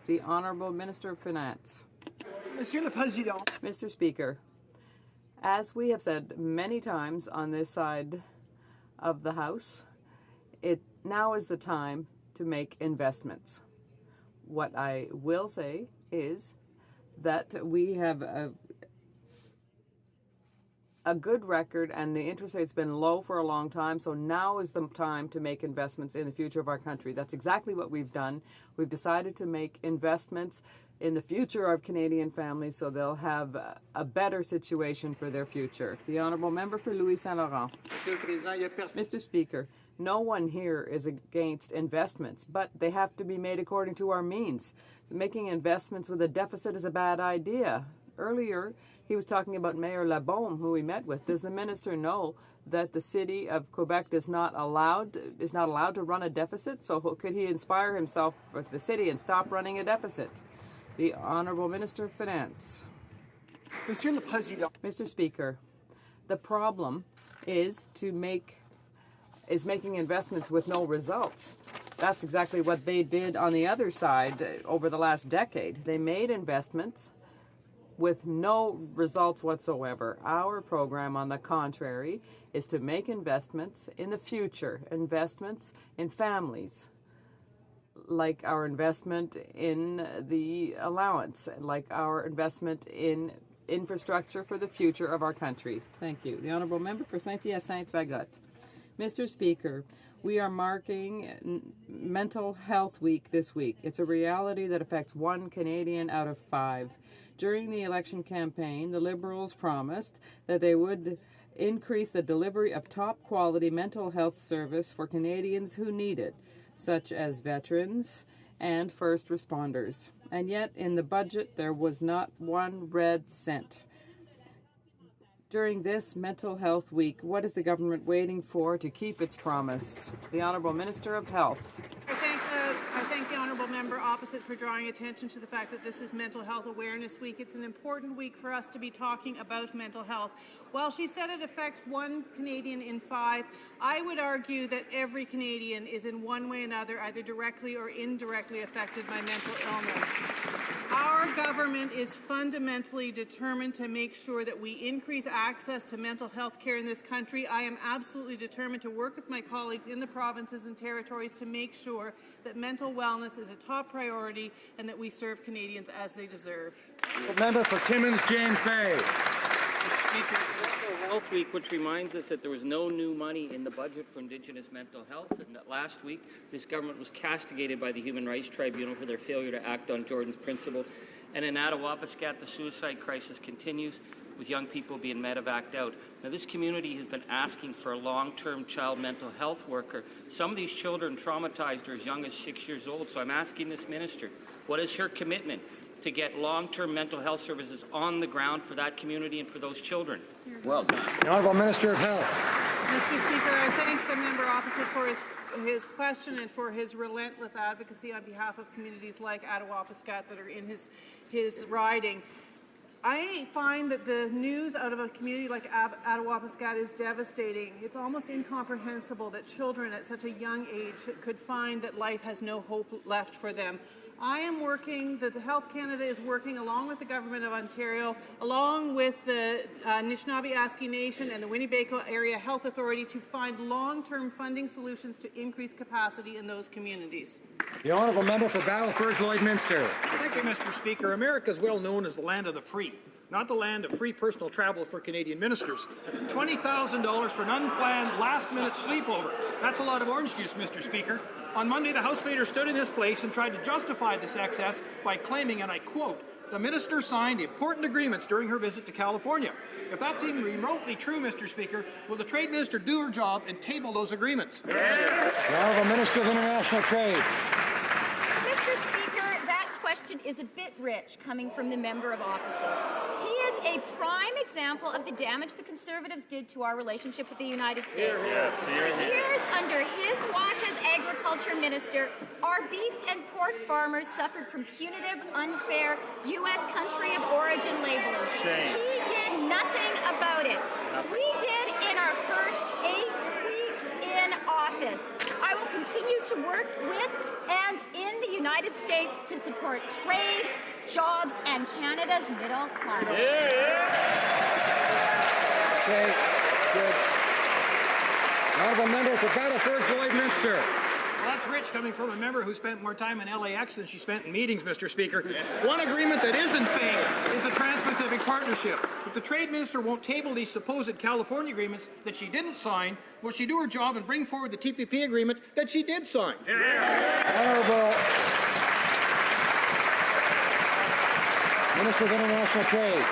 The Honourable Minister of Finance. Monsieur le Président. Mr. Speaker, as we have said many times on this side of the House, now is the time to make investments. What I will say is that we have a good record and the interest rate's been low for a long time, so now is the time to make investments in the future of our country. That's exactly what we've done. We've decided to make investments in the future of Canadian families so they'll have a better situation for their future. The Honourable Member for Louis Saint Laurent. Mr. Speaker, no one here is against investments, but they have to be made according to our means. So making investments with a deficit is a bad idea. Earlier, he was talking about Mayor Labaume, who we met with. Does the minister know that the city of Quebec is not allowed to run a deficit? So could he inspire himself with the city and stop running a deficit? The Honourable Minister of Finance. Monsieur le Président. Mr. Speaker, the problem is making investments with no results. That's exactly what they did on the other side over the last decade. They made investments with no results whatsoever. Our program, on the contrary, is to make investments in the future, investments in families, like our investment in the allowance, like our investment in infrastructure for the future of our country. Thank you. The Honourable Member for Saint-Hyacinthe-Bagotte. Mr. Speaker, we are marking Mental Health Week this week. It's a reality that affects 1 Canadian out of 5. During the election campaign, the Liberals promised that they would increase the delivery of top-quality mental health service for Canadians who need it, such as veterans and first responders. And yet, in the budget, there was not one red cent. During this Mental Health Week, what is the government waiting for to keep its promise? The Honourable Minister of Health. I thank the Honourable Member opposite for drawing attention to the fact that this is Mental Health Awareness Week. It's an important week for us to be talking about mental health. While she said it affects 1 Canadian in 5, I would argue that every Canadian is in one way or another either directly or indirectly affected by mental illness. Our government is fundamentally determined to make sure that we increase access to mental health care in this country. I am absolutely determined to work with my colleagues in the provinces and territories to make sure that mental wellness is a top priority and that we serve Canadians as they deserve. Member for Timmins, James Bay. Mental Health Week, which reminds us that there was no new money in the budget for Indigenous mental health, and that last week this government was castigated by the Human Rights Tribunal for their failure to act on Jordan's Principle. And in Attawapiskat, the suicide crisis continues, with young people being medevaced out. Now, this community has been asking for a long-term child mental health worker. Some of these children traumatized are as young as 6 years old, so I'm asking this minister, what is her commitment to get long-term mental health services on the ground for that community and for those children? Well done. The Honourable Minister of Health. Mr. Speaker, I thank the member opposite for his question and for his relentless advocacy on behalf of communities like Attawapiskat that are in his riding. I find that the news out of a community like Attawapiskat is devastating. It's almost incomprehensible that children at such a young age could find that life has no hope left for them. I am working, Health Canada is working along with the Government of Ontario, along with the Anishinaabe-Aski Nation and the Winnebago Area Health Authority to find long-term funding solutions to increase capacity in those communities. The honourable member for Battleford Lloydminster. Thank you, Mr. Speaker. America is well known as the land of the free, not the land of free personal travel for Canadian ministers. $20,000 for an unplanned last-minute sleepover. That's a lot of orange juice, Mr. Speaker. On Monday, the House Leader stood in his place and tried to justify this excess by claiming, and I quote, "The minister signed important agreements during her visit to California." If that's even remotely true, Mr. Speaker, will the Trade Minister do her job and table those agreements? The Honourable Minister of International Trade. Mr. Speaker, that question is a bit rich coming from the member of opposite. He is a prime example of the damage the Conservatives did to our relationship with the United States. For years under his watch as Agriculture Minister, our beef and pork farmers suffered from punitive, unfair U.S. country of origin labeling. He did nothing about it. We did in our first 8 weeks in office. I will continue to work with and in the United States to support trade, jobs, and Canada's middle class. Okay, good. The honourable member for Battleford Lloydminster. Well, that's rich coming from a member who spent more time in LAX than she spent in meetings, Mr. Speaker. One agreement that isn't fake is the Trans-Pacific Partnership. If the Trade Minister won't table these supposed California agreements that she didn't sign, will she do her job and bring forward the TPP agreement that she did sign? Honourable Minister of International Trade.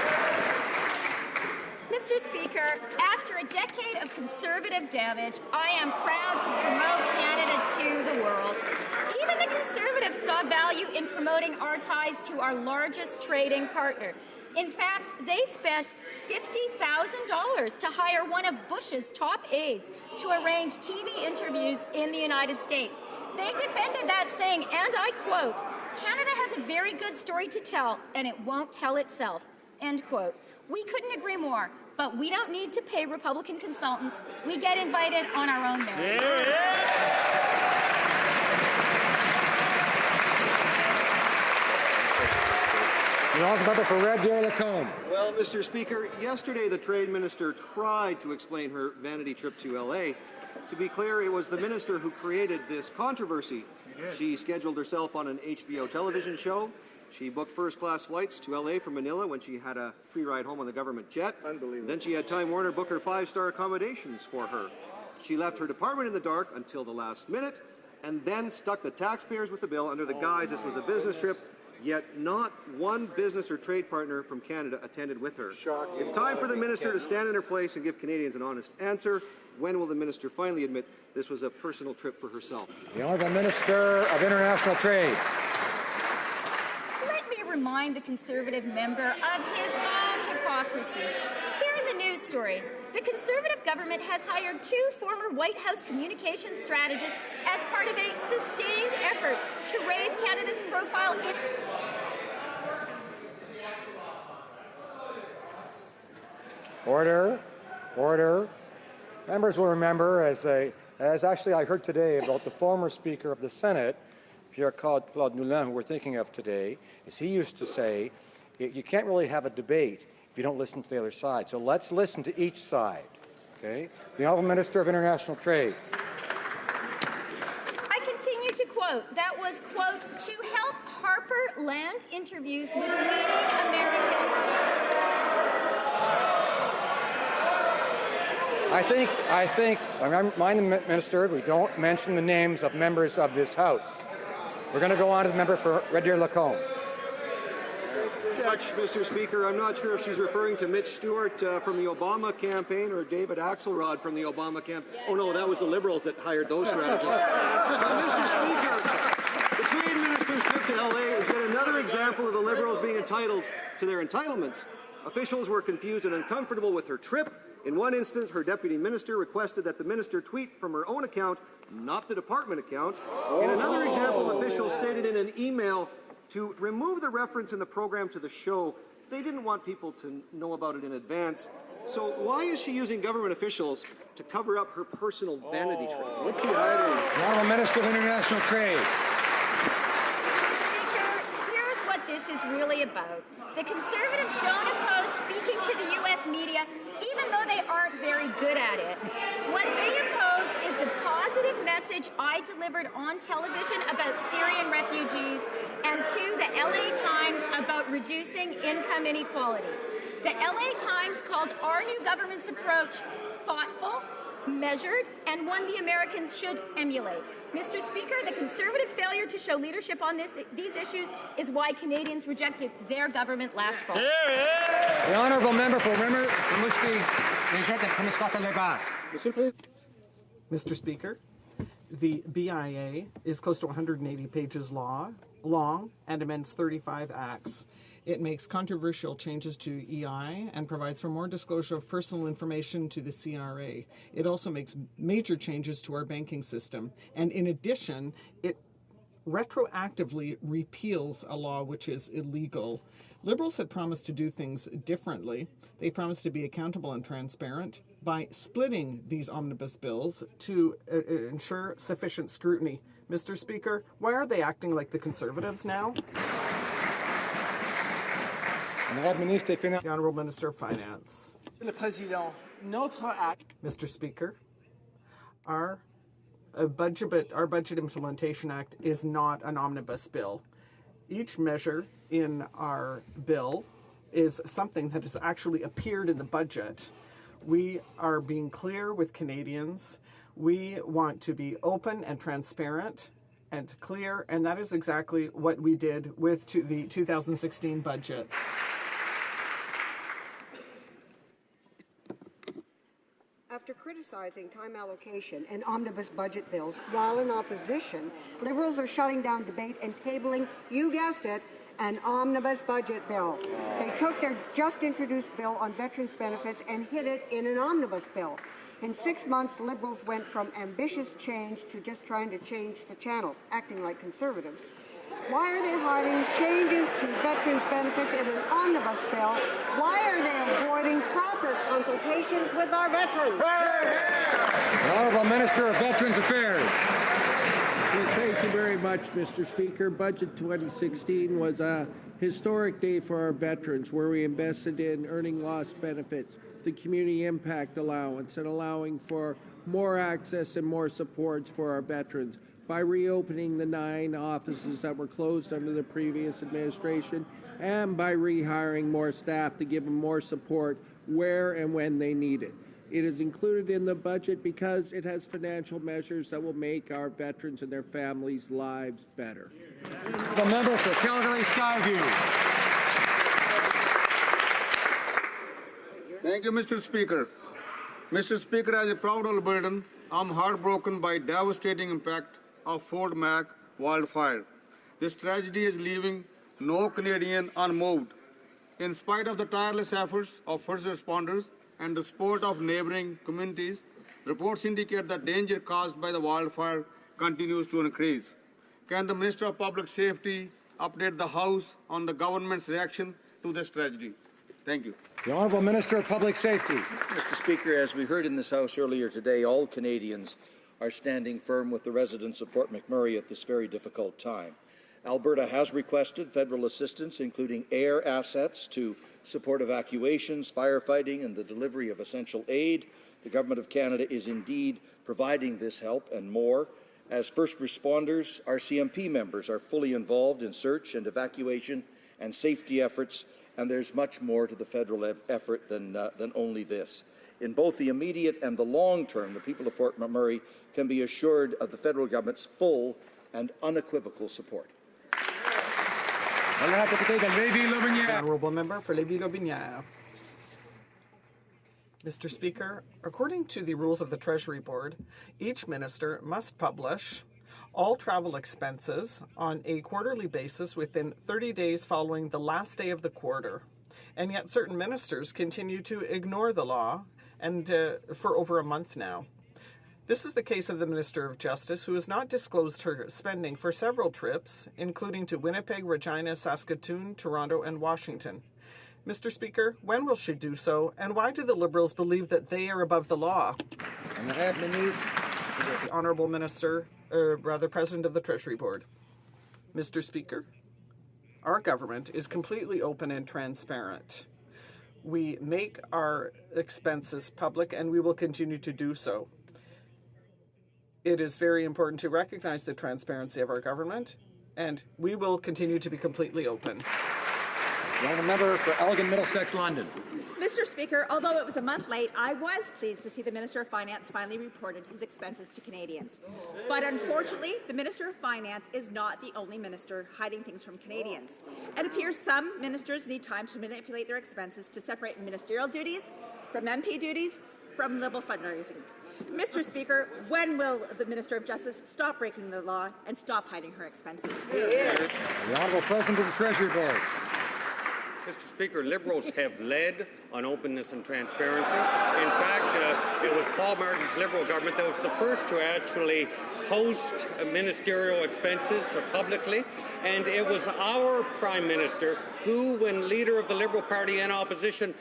Mr. Speaker, after a decade of Conservative damage, I am proud to promote Canada to the world. Even the Conservatives saw value in promoting our ties to our largest trading partner. In fact, they spent $50,000 to hire one of Bush's top aides to arrange TV interviews in the United States. They defended that, saying, and I quote, "Canada has a very good story to tell, and it won't tell itself," end quote. We couldn't agree more, but we don't need to pay Republican consultants. We get invited on our own merits. The honourable member for Red Deer Lacombe. Well, Mr. Speaker, yesterday the Trade Minister tried to explain her vanity trip to LA. To be clear, it was the minister who created this controversy. She scheduled herself on an HBO television show. She booked first-class flights to LA from Manila when she had a free ride home on the government jet. Unbelievable. Then she had Time Warner book her 5-star accommodations for her. She left her department in the dark until the last minute and then stuck the taxpayers with the bill under the guise this was a business trip, yet not one business or trade partner from Canada attended with her. Shocking. It's time for the minister to stand in her place and give Canadians an honest answer. When will the minister finally admit this was a personal trip for herself? The Honourable Minister of International Trade. Let me remind the Conservative member of his own hypocrisy. Here's a news story. The Conservative government has hired 2 former White House communications strategists as part of a sustained effort to raise Canada's profile in... Order. Order. Members will remember, as actually I heard today about the former Speaker of the Senate, Pierre-Claude Nulin, who we're thinking of today, as he used to say, you can't really have a debate if you don't listen to the other side. So let's listen to each side. Okay? The Honourable Minister of International Trade. I continue to quote, that was, quote, to help Harper land interviews with leading American... I think, I remind the Minister, we don't mention the names of members of this House. We're going to go on to the member for Red Deer Lacombe. Much, Mr. Speaker. I'm not sure if she's referring to Mitch Stewart from the Obama campaign or David Axelrod from the Obama campaign. Oh, no, that was the Liberals that hired those strategists. But, Mr. Speaker, the Trade Minister's trip to LA is yet another example of the Liberals being entitled to their entitlements. Officials were confused and uncomfortable with her trip. In one instance, her deputy minister requested that the minister tweet from her own account, not the department account. In another example, officials stated in an email to remove the reference in the program to the show. They didn't want people to know about it in advance. So why is she using government officials to cover up her personal vanity trade? What's she hiding? The Honourable Minister of International Trade. Speaker, here's what this is really about. The Conservatives don't oppose speaking to the U.S. media, even though they aren't very good at it. What they oppose is the positive message I delivered on television about Syrian refugees and to the LA Times about reducing income inequality. The LA Times called our new government's approach thoughtful, measured, and one the Americans should emulate. Mr. Speaker, the Conservative failure to show leadership on these issues is why Canadians rejected their government last fall. The Honourable Member for Rimouski, Mr. Speaker, the BIA is close to 180 pages long and amends 35 acts. It makes controversial changes to EI and provides for more disclosure of personal information to the CRA. It also makes major changes to our banking system. And in addition, it retroactively repeals a law which is illegal. Liberals had promised to do things differently. They promised to be accountable and transparent by splitting these omnibus bills to ensure sufficient scrutiny. Mr. Speaker, why are they acting like the Conservatives now? The Honourable Minister of Finance. Mr. Speaker, our Budget Implementation Act is not an omnibus bill. Each measure in our bill is something that has actually appeared in the budget. We are being clear with Canadians. We want to be open and transparent and clear, and that is exactly what we did with the 2016 budget. After criticizing time allocation and omnibus budget bills while in opposition, Liberals are shutting down debate and tabling, you guessed it, an omnibus budget bill. They took their just-introduced bill on veterans' benefits and hid it in an omnibus bill. In 6 months, Liberals went from ambitious change to just trying to change the channel, acting like Conservatives. Why are they hiding changes to veterans' benefits in an omnibus bill? Why are they avoiding proper consultations with our veterans? The Honourable Minister of Veterans Affairs. Thank you very much, Mr. Speaker. Budget 2016 was a historic day for our veterans, where we invested in earning loss benefits, the community impact allowance, and allowing for more access and more supports for our veterans by reopening the 9 offices that were closed under the previous administration, and by rehiring more staff to give them more support where and when they need it. It is included in the budget because it has financial measures that will make our veterans and their families' lives better. The member for Calgary Skyview. Thank you, Mr. Speaker. Mr. Speaker, as a proud Albertan, I'm heartbroken by devastating impact of Fort Mac wildfire. This tragedy is leaving no Canadian unmoved. In spite of the tireless efforts of first responders and the support of neighboring communities, reports indicate that danger caused by the wildfire continues to increase. Can the Minister of Public Safety update the House on the government's reaction to this tragedy? Thank you. The Honourable Minister of Public Safety. Mr. Speaker, as we heard in this House earlier today, all Canadians are standing firm with the residents of Fort McMurray at this very difficult time. Alberta has requested federal assistance, including air assets, to support evacuations, firefighting, and the delivery of essential aid. The Government of Canada is indeed providing this help and more. As first responders, our CMP members are fully involved in search and evacuation and safety efforts, and there's much more to the federal effort than only this. In both the immediate and the long term, the people of Fort McMurray can be assured of the federal government's full and unequivocal support. Honourable Member for Lévis-Lobinière. Mr. Speaker, according to the rules of the Treasury Board, each minister must publish all travel expenses on a quarterly basis within 30 days following the last day of the quarter. And yet certain ministers continue to ignore the law and for over a month now. This is the case of the Minister of Justice, who has not disclosed her spending for several trips, including to Winnipeg, Regina, Saskatoon, Toronto, and Washington. Mr. Speaker, when will she do so, and why do the Liberals believe that they are above the law? And the Honourable Minister, President of the Treasury Board. Mr. Speaker, our government is completely open and transparent. We make our expenses public, and we will continue to do so. It is very important to recognize the transparency of our government, and we will continue to be completely open. The honourable member for Elgin, Middlesex, London. Mr. Speaker, although it was a month late, I was pleased to see the Minister of Finance finally reported his expenses to Canadians. But unfortunately, the Minister of Finance is not the only minister hiding things from Canadians. It appears some ministers need time to manipulate their expenses to separate ministerial duties from MP duties from Liberal fundraising. Mr. Speaker, when will the Minister of Justice stop breaking the law and stop hiding her expenses? The Honourable President of the Treasury Board. Mr. Speaker, Liberals have led on openness and transparency. In fact, it was Paul Martin's Liberal government that was the first to actually post ministerial expenses publicly, and it was our Prime Minister who, when leader of the Liberal Party in opposition,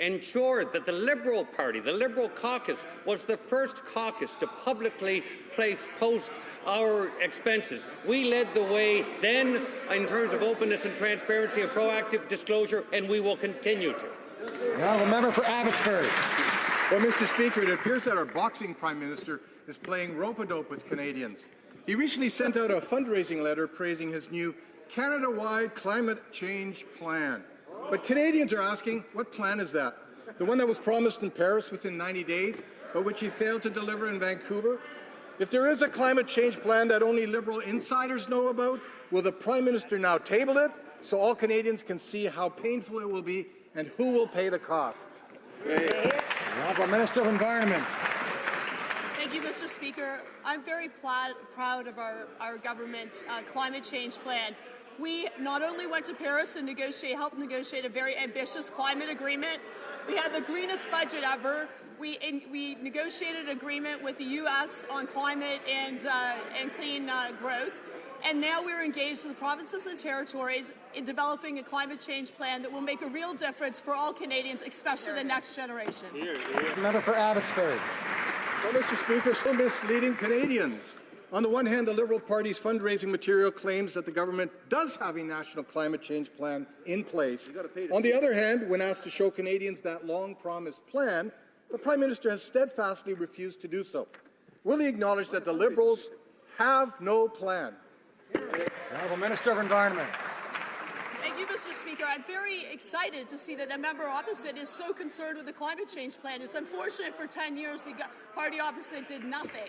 ensured that the Liberal Party, the Liberal caucus, was the first caucus to publicly post our expenses. We led the way then in terms of openness and transparency and proactive disclosure, and we will continue to. The honourable member for Abbotsford. Well, Mr. Speaker, it appears that our boxing Prime Minister is playing rope-a-dope with Canadians. He recently sent out a fundraising letter praising his new Canada-wide climate change plan. But Canadians are asking, what plan is that? The one that was promised in Paris within 90 days, but which he failed to deliver in Vancouver? If there is a climate change plan that only Liberal insiders know about, will the Prime Minister now table it so all Canadians can see how painful it will be and who will pay the cost? The Honourable Minister of Environment. Thank you, Mr. Speaker. I'm very proud of our government's climate change plan. We not only went to Paris and helped negotiate a very ambitious climate agreement, we had the greenest budget ever. We negotiated an agreement with the U.S. on climate and clean growth. And now we're engaged with the provinces and territories in developing a climate change plan that will make a real difference for all Canadians, especially the next generation. Member for Abbotsford. Well, Mr. Speaker, still misleading Canadians. On the one hand, the Liberal Party's fundraising material claims that the government does have a national climate change plan in place. On the other hand, when asked to show Canadians that long-promised plan, the Prime Minister has steadfastly refused to do so. Will he acknowledge that the Liberals have no plan? The Honourable Minister of Environment. Thank you, Mr. Speaker. I'm very excited to see that the member opposite is so concerned with the climate change plan. It's unfortunate for 10 years the party opposite did nothing.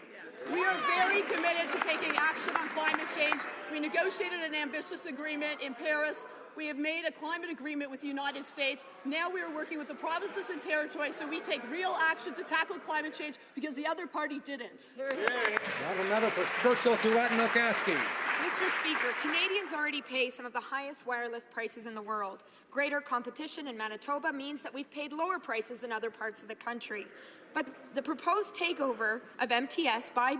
We are very committed to taking action on climate change. We negotiated an ambitious agreement in Paris. We have made a climate agreement with the United States. Now we are working with the provinces and territories so we take real action to tackle climate change because the other party didn't. The Honourable Member for Churchill, Keewatin-Okaski. Mr. Speaker, Canadians already pay some of the highest wireless prices in the world. Greater competition in Manitoba means that we've paid lower prices than other parts of the country. But the proposed takeover of MTS by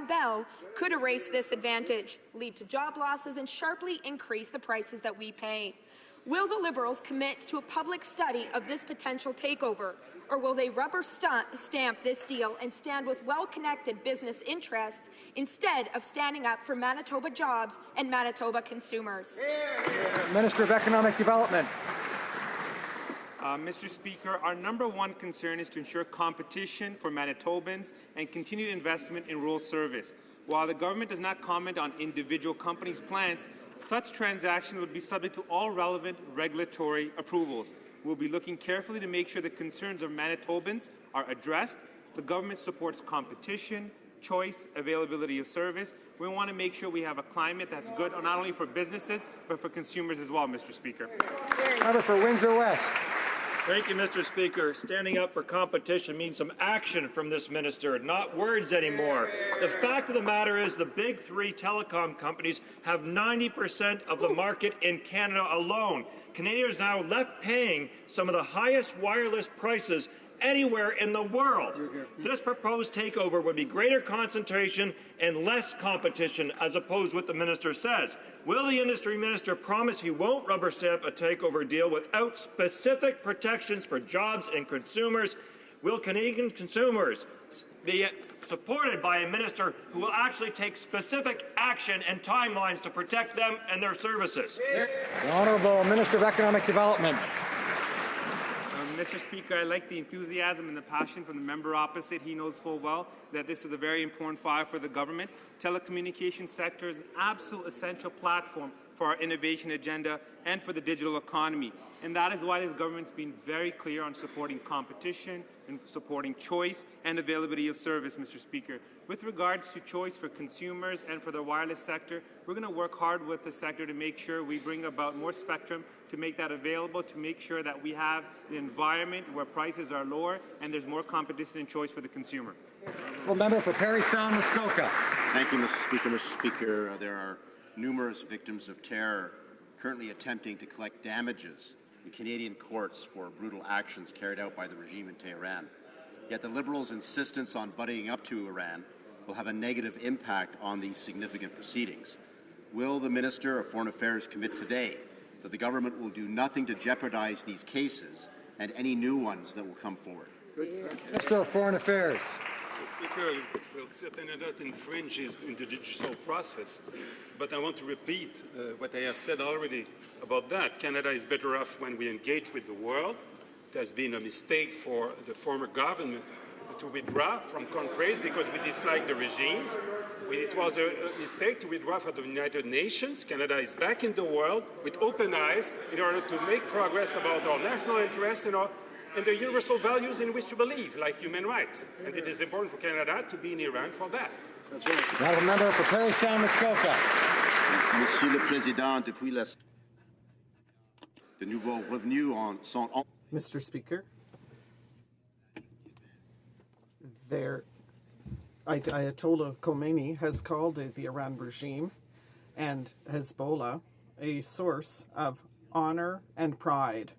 Bell could erase this advantage, lead to job losses, and sharply increase the prices that we pay. Will the Liberals commit to a public study of this potential takeover, or will they rubber stamp this deal and stand with well-connected business interests instead of standing up for Manitoba jobs and Manitoba consumers? Minister of Economic Development. Mr. Speaker, our number one concern is to ensure competition for Manitobans and continued investment in rural service. While the government does not comment on individual companies' plans, such transactions would be subject to all relevant regulatory approvals. We'll be looking carefully to make sure the concerns of Manitobans are addressed. The government supports competition, choice, availability of service. We want to make sure we have a climate that's good not only for businesses, but for consumers as well, Mr. Speaker. Member for Windsor West. Thank you, Mr. Speaker. Standing up for competition means some action from this minister, not words anymore. The fact of the matter is the big three telecom companies have 90% of the market in Canada alone. Canadians are now left paying some of the highest wireless prices anywhere in the world. This proposed takeover would be greater concentration and less competition, as opposed to what the minister says. Will the industry minister promise he won't rubber stamp a takeover deal without specific protections for jobs and consumers? Will Canadian consumers be supported by a minister who will actually take specific action and timelines to protect them and their services? The Honourable Minister of Economic Development. Mr. Speaker, I like the enthusiasm and the passion from the member opposite. He knows full well that this is a very important file for the government. Telecommunications sector is an absolute essential platform for our innovation agenda and for the digital economy. And that is why this government's been very clear on supporting competition and supporting choice and availability of service, Mr. Speaker. With regards to choice for consumers and for the wireless sector, we're going to work hard with the sector to make sure we bring about more spectrum, to make that available, to make sure that we have an environment where prices are lower and there's more competition and choice for the consumer. Well, member for Parry Sound, Muskoka. Thank you, Mr. Speaker. Mr. Speaker, there are numerous victims of terror currently attempting to collect damages in Canadian courts for brutal actions carried out by the regime in Tehran. Yet the Liberals' insistence on buddying up to Iran will have a negative impact on these significant proceedings. Will the Minister of Foreign Affairs commit today that the government will do nothing to jeopardize these cases and any new ones that will come forward? Minister of Foreign Affairs. Speaker, will certainly not infringe in the digital process, but I want to repeat what I have said already about that. Canada is better off when we engage with the world. It has been a mistake for the former government to withdraw from countries because we dislike the regimes. It was a mistake to withdraw from the United Nations. Canada is back in the world with open eyes in order to make progress about our national interests and the universal values in which we believe, like human rights. And it is important for Canada to be in Iran for that. That's right. Honourable member for Parry Sound, Muskoka. Monsieur le Président, depuis de nouveaux revenus sont... Mr. Speaker, Ayatollah Khomeini has called the Iran regime and Hezbollah a source of honor and pride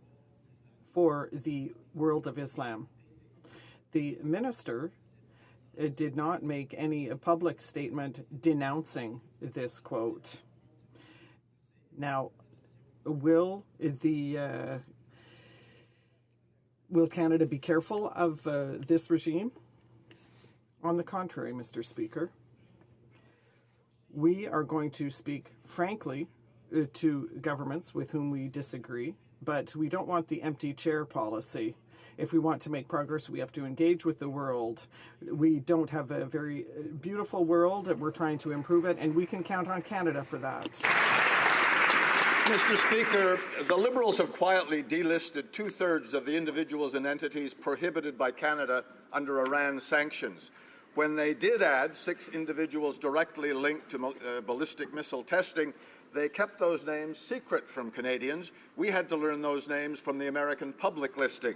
for the world of Islam. The minister did not make any public statement denouncing this quote. Now, will Canada be careful of this regime? On the contrary, Mr. Speaker, we are going to speak frankly to governments with whom we disagree, but we don't want the empty chair policy. If we want to make progress, we have to engage with the world. We don't have a very beautiful world. We're trying to improve it, and we can count on Canada for that. Mr. Speaker, the Liberals have quietly delisted two-thirds of the individuals and entities prohibited by Canada under Iran sanctions. When they did add 6 individuals directly linked to ballistic missile testing, they kept those names secret from Canadians. We had to learn those names from the American public listing.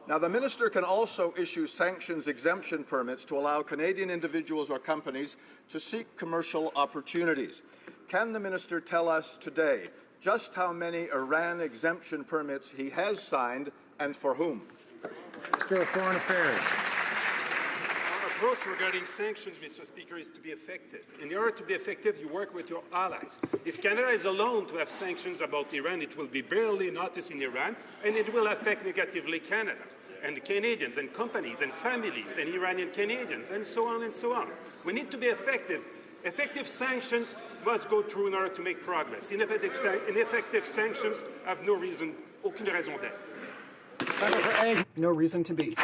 Now, the minister can also issue sanctions exemption permits to allow Canadian individuals or companies to seek commercial opportunities. Can the minister tell us today just how many Iran exemption permits he has signed and for whom? Minister of Foreign Affairs. Our approach regarding sanctions, Mr. Speaker, is to be effective. In order to be effective, you work with your allies. If Canada is alone to have sanctions about Iran, it will be barely noticed in Iran, and it will affect negatively Canada and Canadians and companies and families and Iranian Canadians and so on and so on. We need to be effective. Effective sanctions must go through in order to make progress. Ineffective sanctions have no reason, aucune raison d'être. No reason to be.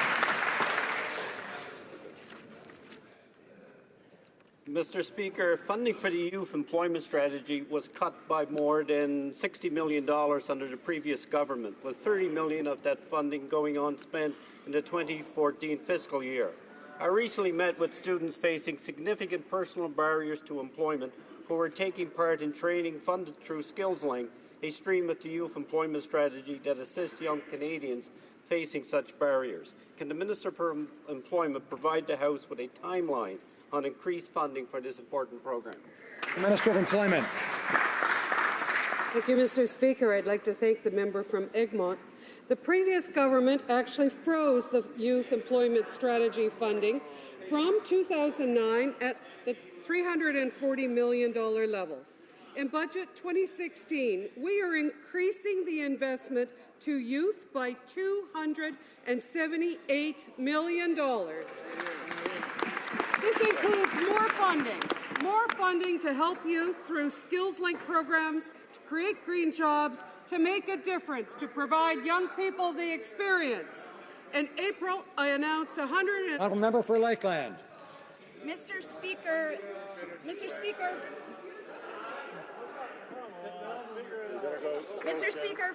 Mr. Speaker, funding for the youth employment strategy was cut by more than $60 million under the previous government, with $30 million of that funding going unspent in the 2014 fiscal year. I recently met with students facing significant personal barriers to employment who were taking part in training funded through SkillsLink, a stream of the youth employment strategy that assists young Canadians facing such barriers. Can the Minister for Employment provide the House with a timeline on increased funding for this important program? The Minister of Employment. Thank you, Mr. Speaker. I'd like to thank the member from Egmont The previous government actually froze the youth employment strategy funding from 2009 at the $340 million level. In Budget 2016, we are increasing the investment to youth by $278 million. This includes more funding to help youth through skills-linked programs, to create green jobs, to make a difference, to provide young people the experience. In April, I announced Honourable Member for Lakeland. Mr. Speaker,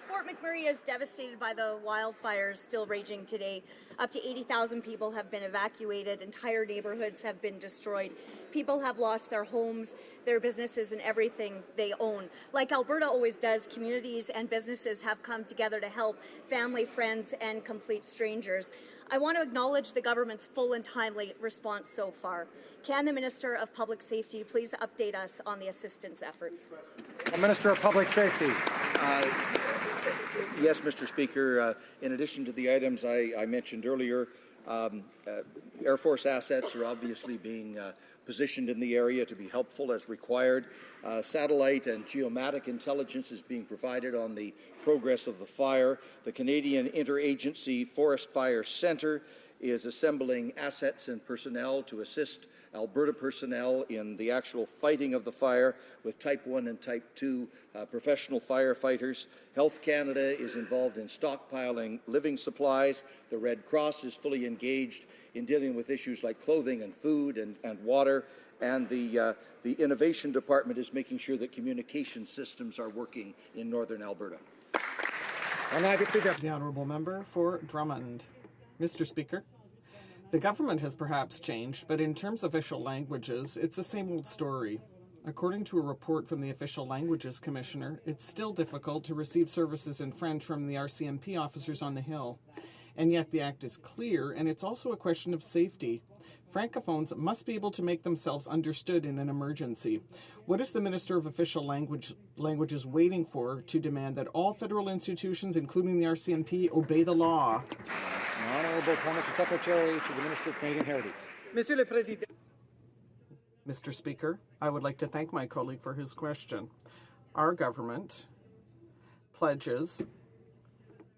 Fort McMurray is devastated by the wildfires still raging today. Up to 80,000 people have been evacuated. Entire neighborhoods have been destroyed. People have lost their homes, their businesses, and everything they own. Like Alberta always does, communities and businesses have come together to help family, friends, and complete strangers. I want to acknowledge the government's full and timely response so far. Can the Minister of Public Safety please update us on the assistance efforts? The Minister of Public Safety. Yes, Mr. Speaker. In addition to the items I mentioned earlier, Air Force assets are obviously being positioned in the area to be helpful as required. Satellite and geomatic intelligence is being provided on the progress of the fire. The Canadian Interagency Forest Fire Centre is assembling assets and personnel to assist Alberta personnel in the actual fighting of the fire with Type 1 and Type 2 professional firefighters. Health Canada is involved in stockpiling living supplies. The Red Cross is fully engaged in dealing with issues like clothing and food and water. And the Innovation Department is making sure that communication systems are working in Northern Alberta. The Honourable Member for Drummond. Mr. Speaker, the government has perhaps changed, but in terms of official languages, it's the same old story. According to a report from the Official Languages Commissioner, it's still difficult to receive services in French from the RCMP officers on the Hill. And yet the Act is clear, and it's also a question of safety. Francophones must be able to make themselves understood in an emergency. What is the Minister of Official Languages waiting for to demand that all federal institutions, including the RCMP, obey the law? Honourable Parliamentary Secretary to the Minister of Canadian Heritage. Monsieur le Président. Mr. Speaker, I would like to thank my colleague for his question. Our government pledges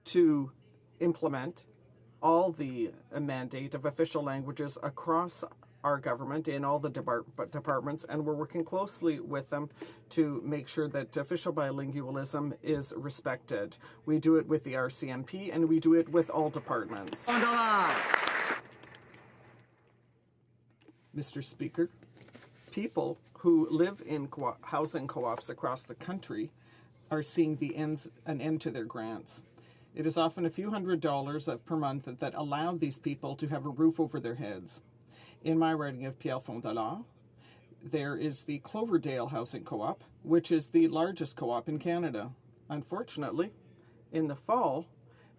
to implement all the mandate of official languages across our government in all the departments, and we're working closely with them to make sure that official bilingualism is respected. We do it with the RCMP, and we do it with all departments. Mr. Speaker, people who live in housing co-ops across the country are seeing an end to their grants. It is often a few $100s per month that allow these people to have a roof over their heads. In my riding of Pierre Fond-Delard, there is the Cloverdale Housing Co-op, which is the largest co-op in Canada. Unfortunately, in the fall,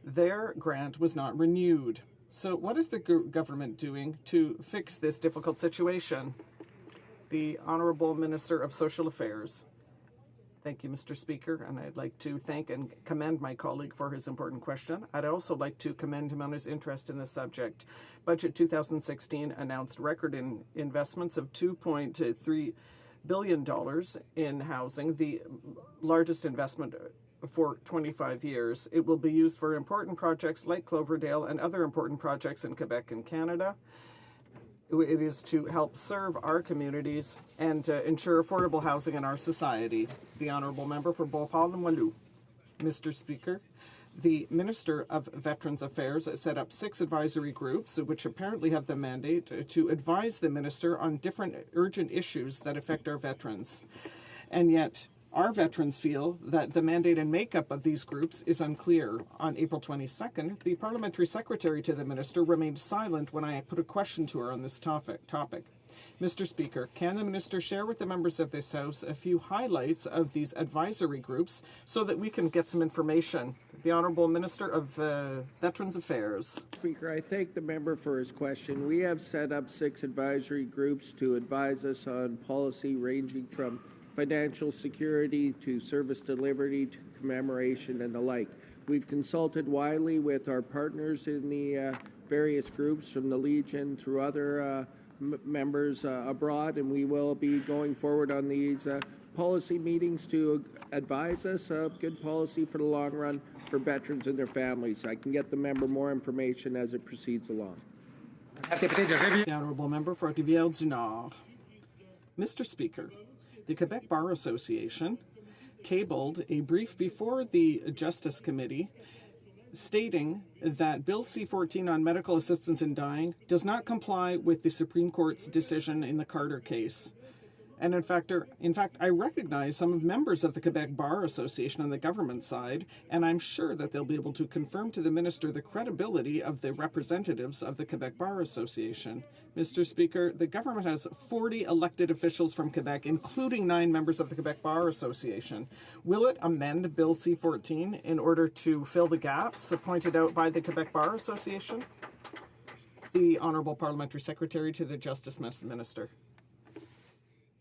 their grant was not renewed. So what is the government doing to fix this difficult situation? The Honourable Minister of Social Affairs. Thank you, Mr. Speaker, and I'd like to thank and commend my colleague for his important question. I'd also like to commend him on his interest in this subject. Budget 2016 announced record investments of $2.3 billion in housing, the largest investment for 25 years. It will be used for important projects like Cloverdale and other important projects in Quebec and Canada. It is to help serve our communities and ensure affordable housing in our society. The Honourable Member for Beauport and Wallou. Mr. Speaker, the Minister of Veterans Affairs set up 6 advisory groups, which apparently have the mandate to advise the Minister on different urgent issues that affect our veterans. And yet, our veterans feel that the mandate and makeup of these groups is unclear. On April 22nd, the Parliamentary Secretary to the Minister remained silent when I put a question to her on this topic. Mr. Speaker, can the Minister share with the members of this House a few highlights of these advisory groups so that we can get some information? The Honourable Minister of Veterans Affairs. Speaker, I thank the member for his question. We have set up 6 advisory groups to advise us on policy ranging from financial security to service delivery to commemoration and the like. We've consulted widely with our partners in the various groups from the Legion through other members abroad, and we will be going forward on these policy meetings to advise us of good policy for the long run for veterans and their families. I can get the member more information as it proceeds along. The Honourable Member for Rivière-du-Nord. Mr. Speaker, the Quebec Bar Association tabled a brief before the Justice Committee stating that Bill C-14 on medical assistance in dying does not comply with the Supreme Court's decision in the Carter case. And in fact, I recognize some members of the Quebec Bar Association on the government side, and I'm sure that they'll be able to confirm to the minister the credibility of the representatives of the Quebec Bar Association. Mr. Speaker, the government has 40 elected officials from Quebec, including 9 members of the Quebec Bar Association. Will it amend Bill C-14 in order to fill the gaps pointed out by the Quebec Bar Association? The Honourable Parliamentary Secretary to the Justice Minister.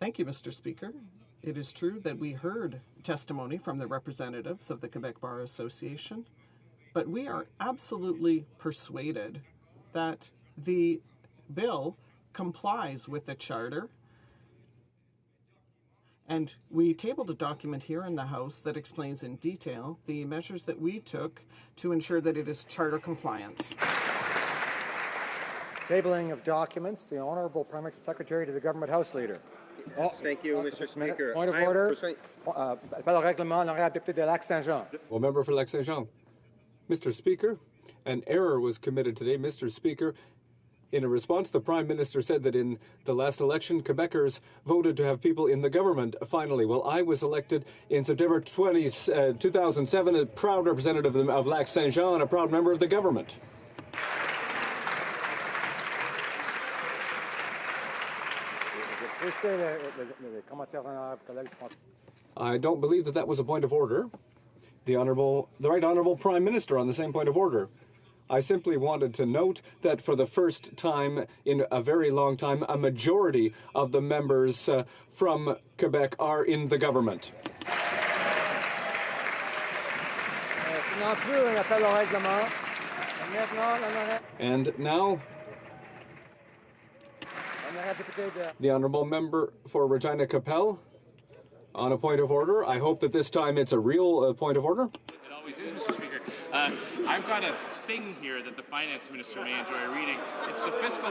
Thank you, Mr. Speaker. It is true that we heard testimony from the representatives of the Quebec Bar Association, but we are absolutely persuaded that the bill complies with the Charter, and we tabled a document here in the House that explains in detail the measures that we took to ensure that it is Charter compliant. Tabling of documents, the Honourable Parliamentary Secretary to the Government House Leader. Thank you, Mr. Speaker. Point of order. Appel au règlement, l'honorable député de Lac-Saint-Jean. Well, member for Lac-Saint-Jean. Mr. Speaker, an error was committed today. Mr. Speaker, in a response, the Prime Minister said that in the last election, Quebecers voted to have people in the government finally. Well, I was elected in September 2007, a proud representative of Lac-Saint-Jean and a proud member of the government. I don't believe that was a point of order. The Right Honourable Prime Minister on the same point of order. I simply wanted to note that for the first time in a very long time, a majority of the members from Quebec are in the government. And now, the Honourable Member for Regina Capel on a point of order. I hope that this time it's a real point of order. It always is, Mr. Speaker. I've got a thing here that the Finance Minister may enjoy reading. It's the fiscal